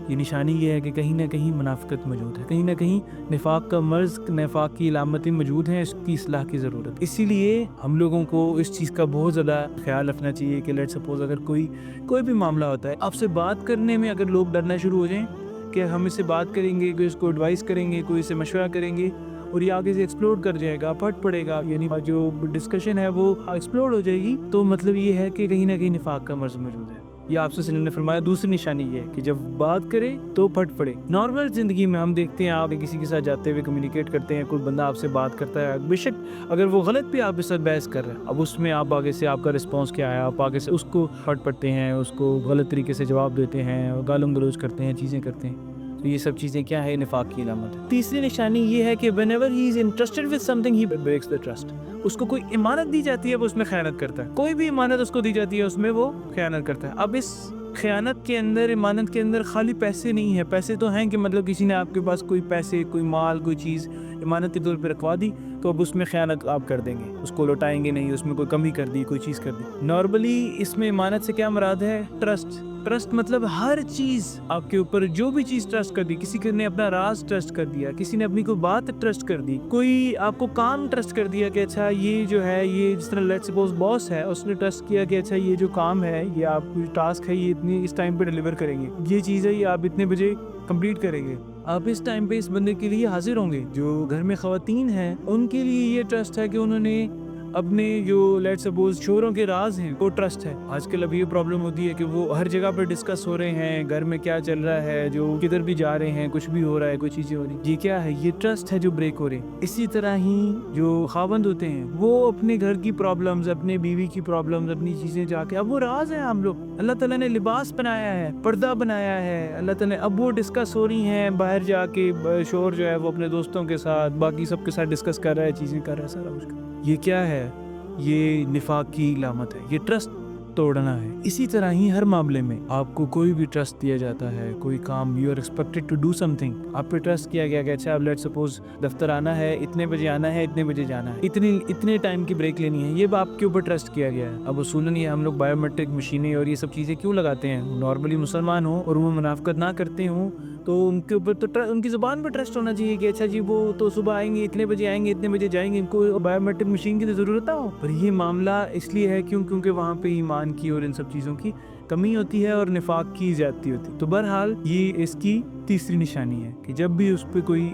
یہ نشانی یہ ہے کہ کہیں نہ کہیں منافقت موجود ہے, کہیں نہ کہیں نفاق کا مرض, نفاق کی علامتیں موجود ہیں, اس کی اصلاح کی ضرورت. اسی لیے ہم لوگوں کو اس چیز کا بہت زیادہ خیال رکھنا چاہیے کہ لیٹ سپوز اگر کوئی بھی معاملہ ہوتا ہے, آپ سے بات کرنے میں اگر لوگ ڈرنا شروع ہو جائیں کہ ہم اس سے بات کریں گے, کوئی اس کو ایڈوائس کریں گے, کوئی اس سے مشورہ کریں گے اور یہ آگے سے ایکسپلوڈ کر جائے گا, پھٹ پڑے گا, یعنی جو ڈسکشن ہے وہ ایکسپلوڈ ہو جائے گی, تو مطلب یہ ہے کہ کہیں نہ کہیں نفاق کا مرض موجود ہے. یہ آپ سے نے فرمایا دوسری نشانی یہ ہے کہ جب بات کرے تو پھٹ پڑے. نارمل زندگی میں ہم دیکھتے ہیں آپ کسی کے ساتھ جاتے ہوئے کمیونیکیٹ کرتے ہیں, کوئی بندہ آپ سے بات کرتا ہے, بے شک اگر وہ غلط بھی آپ کے ساتھ بحث کر رہے ہیں, اب اس میں آپ آگے سے آپ کا رسپانس کیا ہے, آپ آگے سے اس کو پھٹ پڑتے ہیں, اس کو غلط طریقے سے جواب دیتے ہیں, گالم گلوچ کرتے ہیں, چیزیں کرتے ہیں, تو یہ سب چیزیں کیا ہے, نفاق کی علامت ہے. تیسری نشانی یہ ہے کہ whenever he is interested with something he breaks the trust. اس کو کوئی امانت دی جاتی ہے وہ اس میں خیانت کرتا ہے, کوئی بھی امانت اس کو دی جاتی ہے اس میں وہ خیانت کرتا ہے. اب اس خیانت کے اندر، امانت کے اندر خالی پیسے نہیں ہے. پیسے تو ہیں کہ مطلب کسی نے آپ کے پاس کوئی پیسے، کوئی مال، کوئی چیز امانت کے طور پہ رکھوا دی تو اب اس میں خیانت آپ کر دیں گے، اس کو لوٹائیں گے نہیں، اس میں کوئی کمی کر دی، کوئی چیز کر دی. نارملی اس میں امانت سے کیا مراد ہے؟ ٹرسٹ مطلب ہر چیز آپ کے اوپر، جو بھی چیز ٹرسٹ کر دی، کسی نے اپنا راز ٹرسٹ کر دیا، کسی نے اپنی کوئی بات ٹرسٹ کر دی، کوئی آپ کو کام ٹرسٹ کر دیا کہ اچھا یہ جو ہے، یہ جس طرح لیٹس سپوز باس ہے، اس نے ٹرسٹ کیا کہ اچھا یہ جو کام ہے، یہ آپ کو ٹاسک ہے، یہ اتنی اس ٹائم پہ ڈیلیور کریں گے، یہ چیز ہے یہ آپ اتنے بجے کمپلیٹ کریں گے، آپ اس ٹائم پہ اس بندے کے لیے حاضر ہوں گے. جو گھر میں خواتین ہیں ان کے لیے یہ ٹرسٹ ہے کہ انہوں نے اپنے جو لیٹ سپوز شوہروں کے راز ہیں وہ ٹرسٹ ہے. آج کل اب یہ پرابلم ہوتی ہے کہ وہ ہر جگہ پہ ڈسکس ہو رہے ہیں، گھر میں کیا چل رہا ہے، جو کدھر بھی جا رہے ہیں، کچھ بھی ہو رہا ہے، کوئی چیزیں ہو رہی ہیں، یہ کیا ہے؟ یہ ٹرسٹ ہے جو بریک ہو رہے ہیں. اسی طرح ہی جو خاوند ہوتے ہیں وہ اپنے گھر کی پرابلمز، اپنے بیوی کی پرابلمز، اپنی چیزیں جا کے، اب وہ راز ہیں ہم لوگ، اللہ تعالیٰ نے لباس بنایا ہے، پردہ بنایا ہے اللہ تعالیٰ نے، اب وہ ڈسکس ہو رہی ہیں باہر جا کے، شوہر جو ہے وہ اپنے دوستوں کے ساتھ، باقی سب کے ساتھ ڈسکس کر رہا ہے، چیزیں کر رہا ہے، سارا کچھ. یہ کیا ہے؟ یہ نفاق کی علامت ہے، یہ ٹرسٹ توڑنا ہے. اسی طرح ہی ہر معاملے میں آپ کو کوئی بھی ٹرسٹ دیا جاتا ہے، کوئی کام، you are expected to do something, آپ پہ ٹرسٹ کیا گیا کہ اچھا اب لیٹ سپوز دفتر آنا ہے، اتنے بجے آنا ہے، اتنے بجے جانا ہے، اتنے ٹائم کی بریک لینی ہے، یہ آپ کے اوپر ٹرسٹ کیا گیا ہے. اب اصولاً یہ ہم لوگ بایو میٹرک مشینیں اور یہ سب چیزیں کیوں لگاتے ہیں؟ نارملی مسلمان ہوں اور وہ منافقت نہ کرتے ہوں تو ان کے اوپر تو ان کی زبان پہ ٹرسٹ ہونا چاہیے کہ اچھا جی وہ تو صبح آئیں گے، اتنے بجے آئیں گے، اتنے بجے جائیں گے، ان کو بایو میٹرک مشین کی تو ضرورت نہ ہو. پر یہ معاملہ اس لیے ہے کیونکہ وہاں پہ ایمان کی اور ان سب چیزوں کی کمی ہوتی ہے اور نفاق کی زیادتی ہوتی ہے. تو بہرحال یہ اس کی تیسری نشانی ہے کہ جب بھی اس پہ کوئی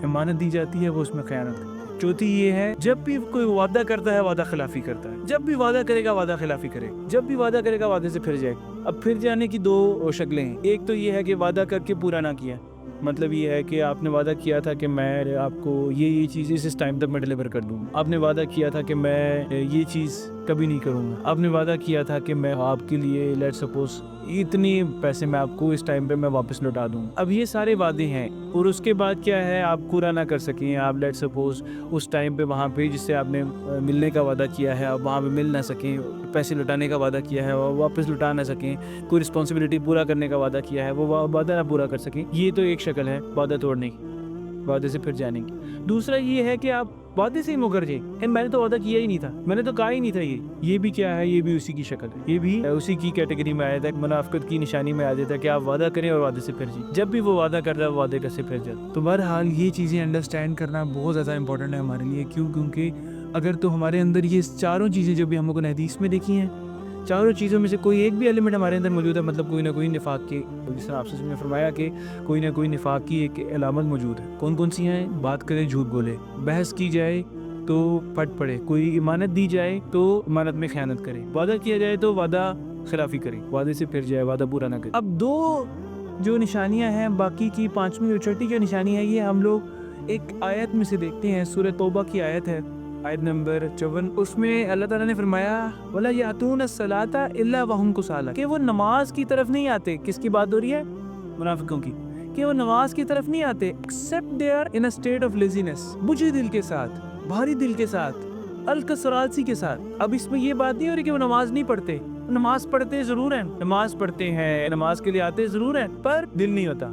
امانت دی جاتی ہے وہ اس میں خیانت کرتا ہے. چوتھی یہ ہے جب بھی کوئی وعدہ کرتا ہے وعدہ خلافی کرتا ہے. جب بھی وعدہ کرے گا وعدہ خلافی کرے گا، جب بھی وعدہ کرے گا وعدے سے پھر جائے گا. اب پھر جانے کی دو شکلیں ہیں. ایک تو یہ ہے کہ وعدہ کر کے پورا نہ کیا، مطلب یہ ہے کہ آپ نے وعدہ کیا تھا کہ میں آپ کو یہ چیز اس ٹائم تک میں ڈیلیور کر دوں گا، آپ نے وعدہ کیا تھا کہ میں یہ چیز کبھی نہیں کروں گا، آپ نے وعدہ کیا تھا کہ میں آپ کے لیے لیٹ سپوز اتنی پیسے میں آپ کو اس ٹائم پہ میں واپس لوٹا دوں. اب یہ سارے وعدے ہیں اور اس کے بعد کیا ہے آپ پورا نہ کر سکیں، آپ لیٹ سپوز اس ٹائم پہ وہاں پہ جس سے آپ نے ملنے کا وعدہ کیا ہے آپ وہاں پہ مل نہ سکیں، پیسے لوٹانے کا وعدہ کیا ہے وہ واپس لوٹا نہ سکیں، کوئی رسپانسبلٹی پورا کرنے کا وعدہ کیا ہے وہ وعدہ نہ پورا کر سکیں. یہ تو ایک شکل ہے وعدہ توڑنے کی، وعدے سے پھر جانے کی. دوسرا یہ ہے کہ آپ وعدے سے ہی مکر جائیں، میں نے تو وعدہ کیا ہی نہیں تھا، میں نے تو کہا ہی نہیں تھا. یہ بھی کیا ہے؟ یہ بھی اسی کی شکل ہے، یہ بھی اسی کی کیٹیگری میں آیا تھا، منافقت کی نشانی میں آ جاتا ہے کہ آپ وعدہ کریں اور وعدے سے پھر جائیں. جب بھی وہ وعدہ کرتا ہے وعدے کا سے پھر جاتا. تو بہرحال یہ چیزیں انڈرسٹینڈ کرنا بہت زیادہ امپورٹنٹ ہے ہمارے لیے. کیونکہ اگر تو ہمارے اندر یہ چاروں چیزیں جو بھی ہم لوگوں نے حدیث میں دیکھی ہیں، چاروں چیزوں میں سے کوئی ایک بھی ایلیمنٹ ہمارے اندر موجود ہے، مطلب کوئی نہ کوئی نفاق کی، جس طرح آپ سے نے فرمایا کہ کوئی نہ کوئی نفاق کی ایک علامت موجود ہے. کون کون سی ہیں؟ بات کریں جھوٹ بولے، بحث کی جائے تو پھٹ پڑے، کوئی امانت دی جائے تو امانت میں خیانت کرے، وعدہ کیا جائے تو وعدہ خلافی کرے، وعدے سے پھر جائے، وعدہ پورا نہ کرے. اب دو جو نشانیاں ہیں، باقی کی پانچویں اور چھٹی جو نشانی ہے، یہ ہم لوگ ایک آیت میں سے دیکھتے ہیں. سورہ توبہ کی آیت ہے، آیت نمبر 54. اس میں اللہ تعالیٰ نے فرمایا وَلَا يَأْتُونَ الصَّلَاةَ إِلَّا وَهُمْ كُسَالَىٰ، کہ وہ نماز کی طرف نہیں آتے. کس کی بات ہو رہی ہے؟ منافقوں کی، کہ وہ نماز کی طرف نہیں آتے except they are in a state of laziness، بجھے دل کے ساتھ، بھاری دل کے ساتھ، الکسراسی کے ساتھ. اب اس میں یہ بات نہیں ہو رہی کہ وہ نماز نہیں پڑھتے، نماز پڑھتے ضرور ہیں، نماز پڑھتے ہیں، نماز کے لیے آتے ضرور ہیں، پر دل نہیں ہوتا،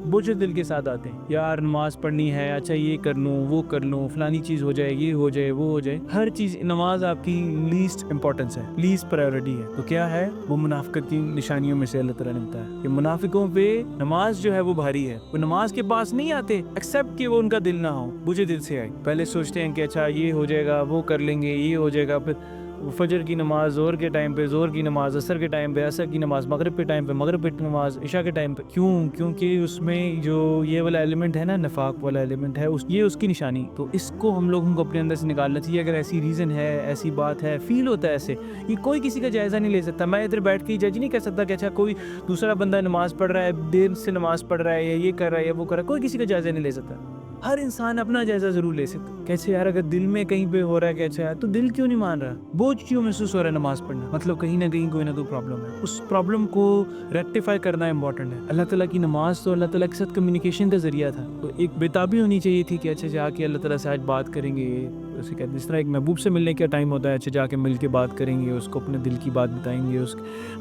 بوجھ دل کے ساتھ آتے ہیں. یار نماز پڑھنی ہے، اچھا یہ کر لوں، وہ کر لوں، فلانی چیز ہو جائے، یہ ہو جائے، وہ ہو جائے، ہر چیز. نماز آپ کی لیسٹ امپورٹنس ہے، لیسٹ پرائیورٹی ہے. تو کیا ہے؟ وہ منافقت کی نشانیوں میں سے اللہ تعالیٰ نے بتایا کہ منافقوں پہ نماز جو ہے وہ بھاری ہے. وہ نماز کے پاس نہیں آتے ایکسیپٹ کہ وہ ان کا دل نہ ہو، بوجھے دل سے آئے. پہلے سوچتے ہیں کہ اچھا یہ ہو جائے گا، وہ کر لیں گے، یہ ہو جائے گا، پھر فجر کی نماز زور کے ٹائم پہ، زور کی نماز عصر کے ٹائم پہ، عصر کی نماز مغرب کے ٹائم پہ، مغرب کی نماز عشاء کے ٹائم پہ. کیونکہ اس میں جو یہ والا ایلیمنٹ ہے نا، نفاق والا ایلیمنٹ ہے، یہ اس کی نشانی. تو اس کو ہم لوگوں کو اپنے اندر سے نکالنا چاہیے. اگر ایسی ریزن ہے، ایسی بات ہے، فیل ہوتا ہے ایسے، یہ کوئی کسی کا جائزہ نہیں لے سکتا. میں ادھر بیٹھ کے جج نہیں کر سکتا کہ اچھا کوئی دوسرا بندہ نماز پڑھ رہا ہے، دیر سے نماز پڑھ رہا ہے، یا یہ کر رہا ہے یا وہ کر رہا ہے، کوئی کسی کا جائزہ نہیں لے سکتا. ہر انسان اپنا جائزہ ضرور لے سکتا. کیسے یار؟ اگر دل میں کہیں پہ ہو رہا ہے کہ اچھا تو دل کیوں نہیں مان رہا، بوجھ کیوں محسوس ہو رہا ہے نماز پڑھنا، مطلب کہیں نہ کہیں کوئی نہ کوئی پرابلم ہے. اس پرابلم کو ریکٹیفائی کرنا امپورٹنٹ ہے. اللہ تعالیٰ کی نماز تو اللہ تعالیٰ کے ساتھ کمیونیکیشن کا ذریعہ تھا. تو ایک بےتابی ہونی چاہیے تھی کہ اچھا جا کے اللہ تعالیٰ سے آج بات کریں گے، اسے کہتے ہیں، اس طرح ایک محبوب سے ملنے کا ٹائم ہوتا ہے، اچھا جا کے مل کے بات کریں گے، اس کو اپنے دل کی بات بتائیں گے،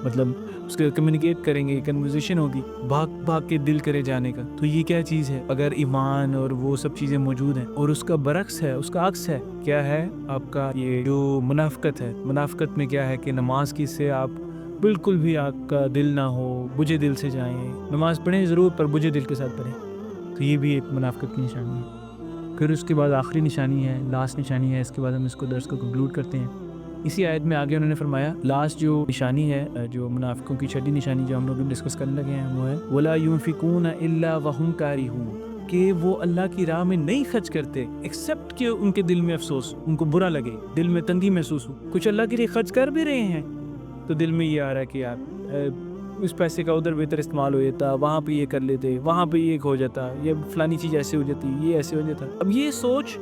مطلب اس کے کمیونیکیٹ کریں گے، کنورزیشن ہوگی، بھاگ کے دل کرے جانے کا. تو یہ کیا چیز ہے؟ اگر ایمان اور وہ سب چیزیں موجود ہیں اور اس کا برعکس ہے، اس کا عکس ہے، کیا ہے آپ کا یہ جو منافقت ہے. منافقت میں کیا ہے کہ نماز کی سے آپ بالکل بھی آپ کا دل نہ ہو، بجھے دل سے جائیں. نماز پڑھیں ضرور پر بجھے دل کے ساتھ پڑھیں. تو یہ بھی ایک منافقت کی نشانی ہے. پھر اس کے بعد آخری نشانی ہے، لاسٹ نشانی ہے، اس کے بعد ہم اس کو درس کو کنکلوڈ کرتے ہیں. اسی آیت میں آگے انہوں نے فرمایا لاسٹ جو نشانی ہے، جو منافقوں کی چھٹی نشانی جو ہم لوگ ڈسکس کرنے لگے ہیں، وہ ہے وَلَا يُنْفِقُونَ إِلَّا وَهُمْ كَارِهُونَ، کہ وہ اللہ کی راہ میں نہیں خرچ کرتے ایکسیپٹ کہ ان کے دل میں افسوس، ان کو برا لگے، دل میں تنگی محسوس ہو. کچھ اللہ کے لیے خرچ کر بھی رہے ہیں تو دل میں یہ آ رہا ہے کہ یار اس پیسے کا ادھر بہتر استعمال ہو جاتا، وہاں پہ یہ کر لیتے، وہاں پہ یہ ہو جاتا، یہ فلانی چیز ایسے ہو جاتی، یہ ایسے ہو جاتا. اب یہ سوچ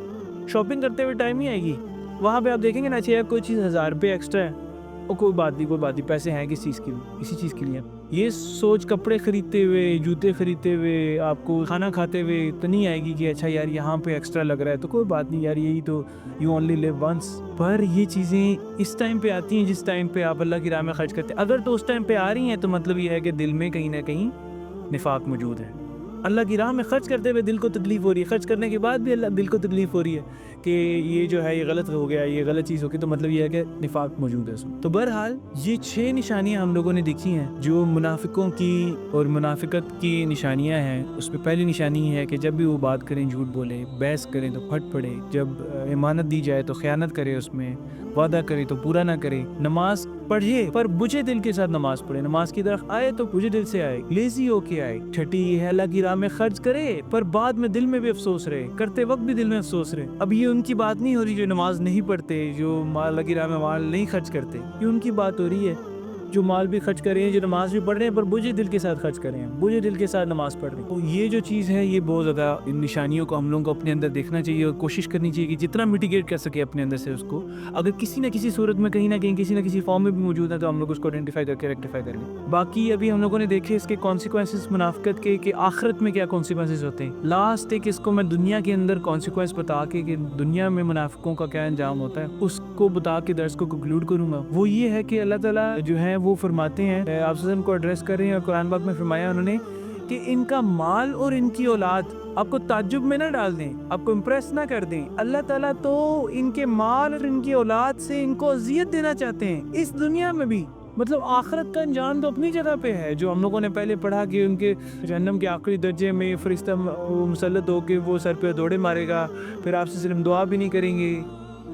شاپنگ کرتے ہوئے ٹائم ہی آئے گی. وہاں پہ آپ دیکھیں گے نا، چاہے کوئی چیز 1000 روپے ایکسٹرا ہے، اور کوئی بات نہیں، پیسے ہیں کس چیز کے لیے، اسی چیز کے لیے. یہ سوچ کپڑے خریدتے ہوئے، جوتے خریدتے ہوئے، آپ کو کھانا کھاتے ہوئے تو نہیں آئے گی کہ اچھا یار یہاں پہ ایکسٹرا لگ رہا ہے تو کوئی بات نہیں یار، یہی تو یو اونلی لیو ونس. پر یہ چیزیں اس ٹائم پہ آتی ہیں جس ٹائم پہ آپ اللہ کی راہ میں خرچ کرتے ہیں. اگر تو اس ٹائم پہ آ رہی ہیں تو مطلب یہ ہے کہ دل میں کہیں نہ کہیں نفاق موجود ہے. اللہ کی راہ میں خرچ کرتے ہوئے دل کو تکلیف ہو رہی ہے، خرچ کرنے کے بعد بھی اللہ دل کو تکلیف ہو رہی ہے کہ یہ جو ہے یہ غلط ہو گیا، یہ غلط چیز ہو گئی، تو مطلب یہ ہے کہ نفاق موجود ہے اس میں. تو بہرحال یہ 6 نشانیاں ہم لوگوں نے دیکھی ہیں جو منافقوں کی اور منافقت کی نشانیاں ہیں. اس میں پہلی نشانی ہے کہ جب بھی وہ بات کریں جھوٹ بولے، بحث کریں تو پھٹ پڑے، جب امانت دی جائے تو خیانت کرے، اس میں وعدہ کرے تو پورا نہ کرے. نماز پڑھے پر بجھے دل کے ساتھ نماز پڑھے، نماز کی طرف آئے تو بجھے دل سے آئے، لیزی ہو کے آئے. چھٹی یہ ہے اللہ کی راہ میں خرچ کرے پر بعد میں دل میں بھی افسوس رہے، کرتے وقت بھی دل میں افسوس رہے. اب یہ ان کی بات نہیں ہو رہی جو نماز نہیں پڑھتے، جو اللہ کی راہ میں مال نہیں خرچ کرتے، یہ ان کی بات ہو رہی ہے جو مال بھی خرچ کر رہے ہیں، جو نماز بھی پڑھ رہے ہیں پر بجھے دل کے ساتھ خرچ کر رہے ہیں، بجھے دل کے ساتھ نماز پڑھ رہے ہیں. تو یہ جو چیز ہے یہ بہت زیادہ ان نشانیوں کو ہم لوگوں کو اپنے اندر دیکھنا چاہیے اور کوشش کرنی چاہیے کہ جتنا میٹیگیٹ کر سکے اپنے اندر سے اس کو. اگر کسی نہ کسی صورت میں کہیں نہ کہیں کسی نہ کسی فارم میں بھی موجود ہے تو ہم لوگ اس کو آئیڈینٹیفائی کر کے ریکٹیفائی کر لیں. باقی ابھی ہم لوگوں نے دیکھے اس کے کانسیکوینسز منافقت کے کہ آخرت میں کیا کانسیکوینسز ہوتے ہیں. لاسٹ ایک اس کو میں دنیا کے اندر کانسیکوینس بتا کے کہ دنیا میں منافقوں کا کیا انجام ہوتا ہے اس کو بتا کے درس کو کنکلوڈ کروں گا. وہ یہ ہے کہ اللہ تعالیٰ جو ہے وہ فرماتے ہیں، آپ وسلم کو ایڈریس کر رہے ہیں اور قرآن پاک میں فرمایا انہوں نے کہ ان کا مال اور ان کی اولاد آپ کو تعجب میں نہ ڈال دیں، آپ کو امپریس نہ کر دیں. اللہ تعالیٰ تو ان کے مال اور ان کی اولاد سے ان کو اذیت دینا چاہتے ہیں اس دنیا میں بھی. مطلب آخرت کا انجام تو اپنی جگہ پہ ہے، جو ہم لوگوں نے پہلے پڑھا کہ ان کے جہنم کے آخری درجے میں فرشتہ مسلط ہو کے وہ سر پہ دوڑے مارے گا، پھر آپ سے صرف دعا بھی نہیں کریں گے.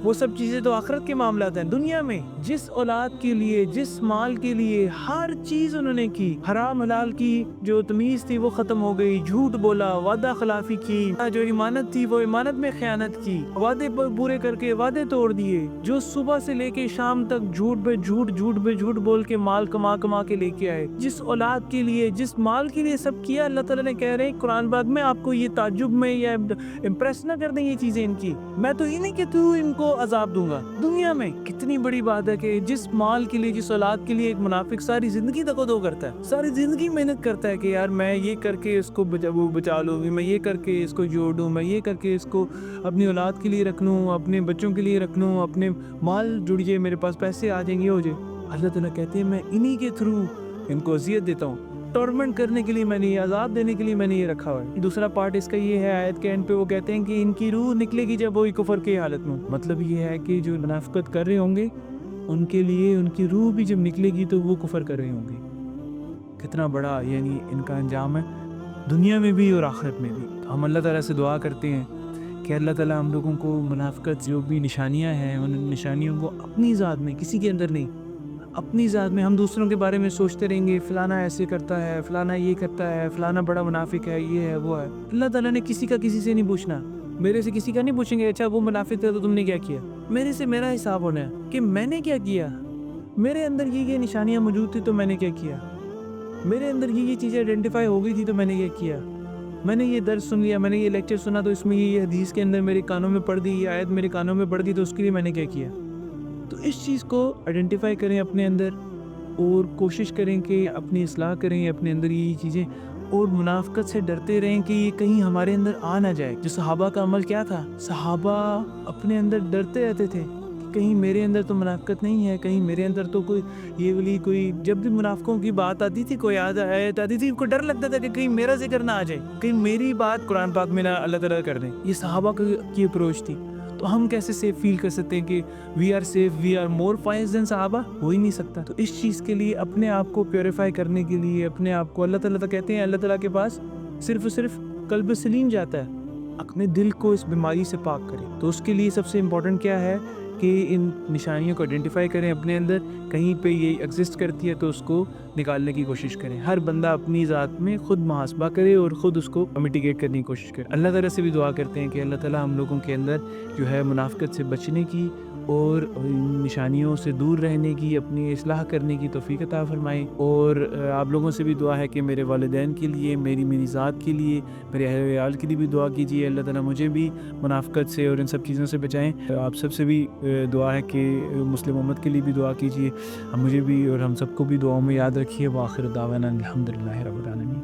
وہ سب چیزیں تو آخرت کے معاملات ہیں. دنیا میں جس اولاد کے لیے، جس مال کے لیے ہر چیز انہوں نے کی، حرام حلال کی جو تمیز تھی وہ ختم ہو گئی، جھوٹ بولا، وعدہ خلافی کی، جو امانت تھی وہ امانت میں خیانت کی، وعدے پورے کر کے وعدے توڑ دیے، جو صبح سے لے کے شام تک جھوٹ پہ جھوٹ بول کے مال کما کے لے کے آئے. جس اولاد کے لیے، جس مال کے لیے سب کیا، اللہ تعالیٰ نے کہہ رہے ہیں قرآن پاک میں آپ کو یہ تعجب میں یا امپریس نہ کر دیں یہ چیزیں ان کی، میں تو یہ نہیں کہ تو ان کو عذاب دوں گا. دنیا میں کتنی بڑی بات ہے کہ جس مال کے لیے، جس اولاد کے لیے ایک منافق ساری زندگی دو کرتا ہے، ساری زندگی محنت کرتا ہے کہ یار میں یہ کر کے اس کو بچا لوں، میں یہ کر کے اس کو جوڑوں، میں یہ کر کے اس کو اپنی اولاد کے لیے رکھ لوں، اپنے بچوں کے لیے رکھ لوں، اپنے مال جڑ جائے، میرے پاس پیسے آ جائیں گے، ہو جائے. اللہ تعالیٰ کہتے ہیں میں انہی کے تھرو ان کو اذیت دیتا ہوں، ٹورمنٹ کرنے کے لیے میں نے یہ، عذاب دینے کے لیے میں نے یہ رکھا ہوا ہے. دوسرا پارٹ اس کا یہ ہے آیت کے اینڈ پہ وہ کہتے ہیں کہ ان کی روح نکلے گی جب وہی کفر کی حالت میں. مطلب یہ ہے کہ جو منافقت کر رہے ہوں گے ان کے لیے ان کی روح بھی جب نکلے گی تو وہ کفر کر رہے ہوں گے. کتنا بڑا یعنی ان کا انجام ہے دنیا میں بھی اور آخرت میں بھی. ہم اللہ تعالیٰ سے دعا کرتے ہیں کہ اللہ تعالیٰ ہم لوگوں کو منافقت جو بھی نشانیاں ہیں ان نشانیوں کو اپنی ذات میں، کسی کے اندر نہیں، اپنی ذات میں. ہم دوسروں کے بارے میں سوچتے رہیں گے فلانا ایسے کرتا ہے، فلانا یہ کرتا ہے، فلانا بڑا منافق ہے، یہ ہے وہ ہے. اللہ تعالیٰ نے کسی کا کسی سے نہیں پوچھنا. میرے سے کسی کا نہیں پوچھیں گے اچھا وہ منافق تھا تو تم نے کیا کیا. میرے سے میرا حساب ہونا ہے کہ میں نے کیا کیا، میرے اندر یہ نشانیاں موجود تھی تو میں نے کیا کیا، میرے اندر یہ چیزیں آئیڈینٹیفائی ہو گئی تھی تو میں نے یہ کیا. میں نے یہ درس سن لیا، میں نے یہ لیکچر سنا تو اس میں یہ حدیث کے اندر میرے کانوں میں پڑھ دی، یہ آیت میرے کانوں میں پڑھ دی تو اس کے لیے میں نے کیا کیا. تو اس چیز کو آئیڈینٹیفائی کریں اپنے اندر اور کوشش کریں کہ اپنی اصلاح کریں، اپنے اندر یہ چیزیں اور منافقت سے ڈرتے رہیں کہ یہ کہیں ہمارے اندر آ نہ جائے. جو صحابہ کا عمل کیا تھا, صحابہ اپنے اندر ڈرتے رہتے تھے کہ کہیں میرے اندر تو منافقت نہیں ہے, کہیں میرے اندر تو کوئی یہ والی کوئی, جب بھی منافقوں کی بات آتی تھی, کوئی آیت آتی تھی, ان کو ڈر لگتا تھا کہ کہیں میرا ذکر نہ آ جائے, کہیں میری بات قرآن پاک میں نہ اللہ تعالیٰ کر دیں. یہ صحابہ کی اپروچ تھی. تو ہم کیسے سیف فیل کر سکتے ہیں کہ we are safe, we are more فائز دین صحابہ؟ ہو ہی نہیں سکتا. تو اس چیز کے لیے اپنے آپ کو پیوریفائی کرنے کے لیے اپنے آپ کو, اللہ تعالیٰ کہتے ہیں اللہ تعالیٰ کے پاس صرف اور صرف قلب سلیم جاتا ہے, اپنے دل کو اس بیماری سے پاک کرے. تو اس کے لیے سب سے امپورٹنٹ کیا ہے کہ ان نشانیوں کو آئیڈینٹیفائی کریں اپنے اندر, کہیں پہ یہ ایگزسٹ کرتی ہے تو اس کو نکالنے کی کوشش کریں. ہر بندہ اپنی ذات میں خود محاسبہ کرے اور خود اس کو میٹیگیٹ کرنے کی کوشش کرے. اللہ تعالیٰ سے بھی دعا کرتے ہیں کہ اللہ تعالیٰ ہم لوگوں کے اندر جو ہے منافقت سے بچنے کی اور نشانیوں سے دور رہنے کی, اپنی اصلاح کرنے کی توفیق عطا فرمائے. اور آپ لوگوں سے بھی دعا ہے کہ میرے والدین کے لیے, میری ذات کے لیے, میرے اہل ویال کے لیے بھی دعا کیجیے. اللہ تعالیٰ مجھے بھی منافقت سے اور ان سب چیزوں سے بچائیں. آپ سب سے بھی دعا ہے کہ مسلم امت کے لیے بھی دعا کیجیے. مجھے بھی اور ہم سب کو بھی دعاؤں میں یاد رکھیے. وآخر دعوانا الحمدللہ رب العالمین.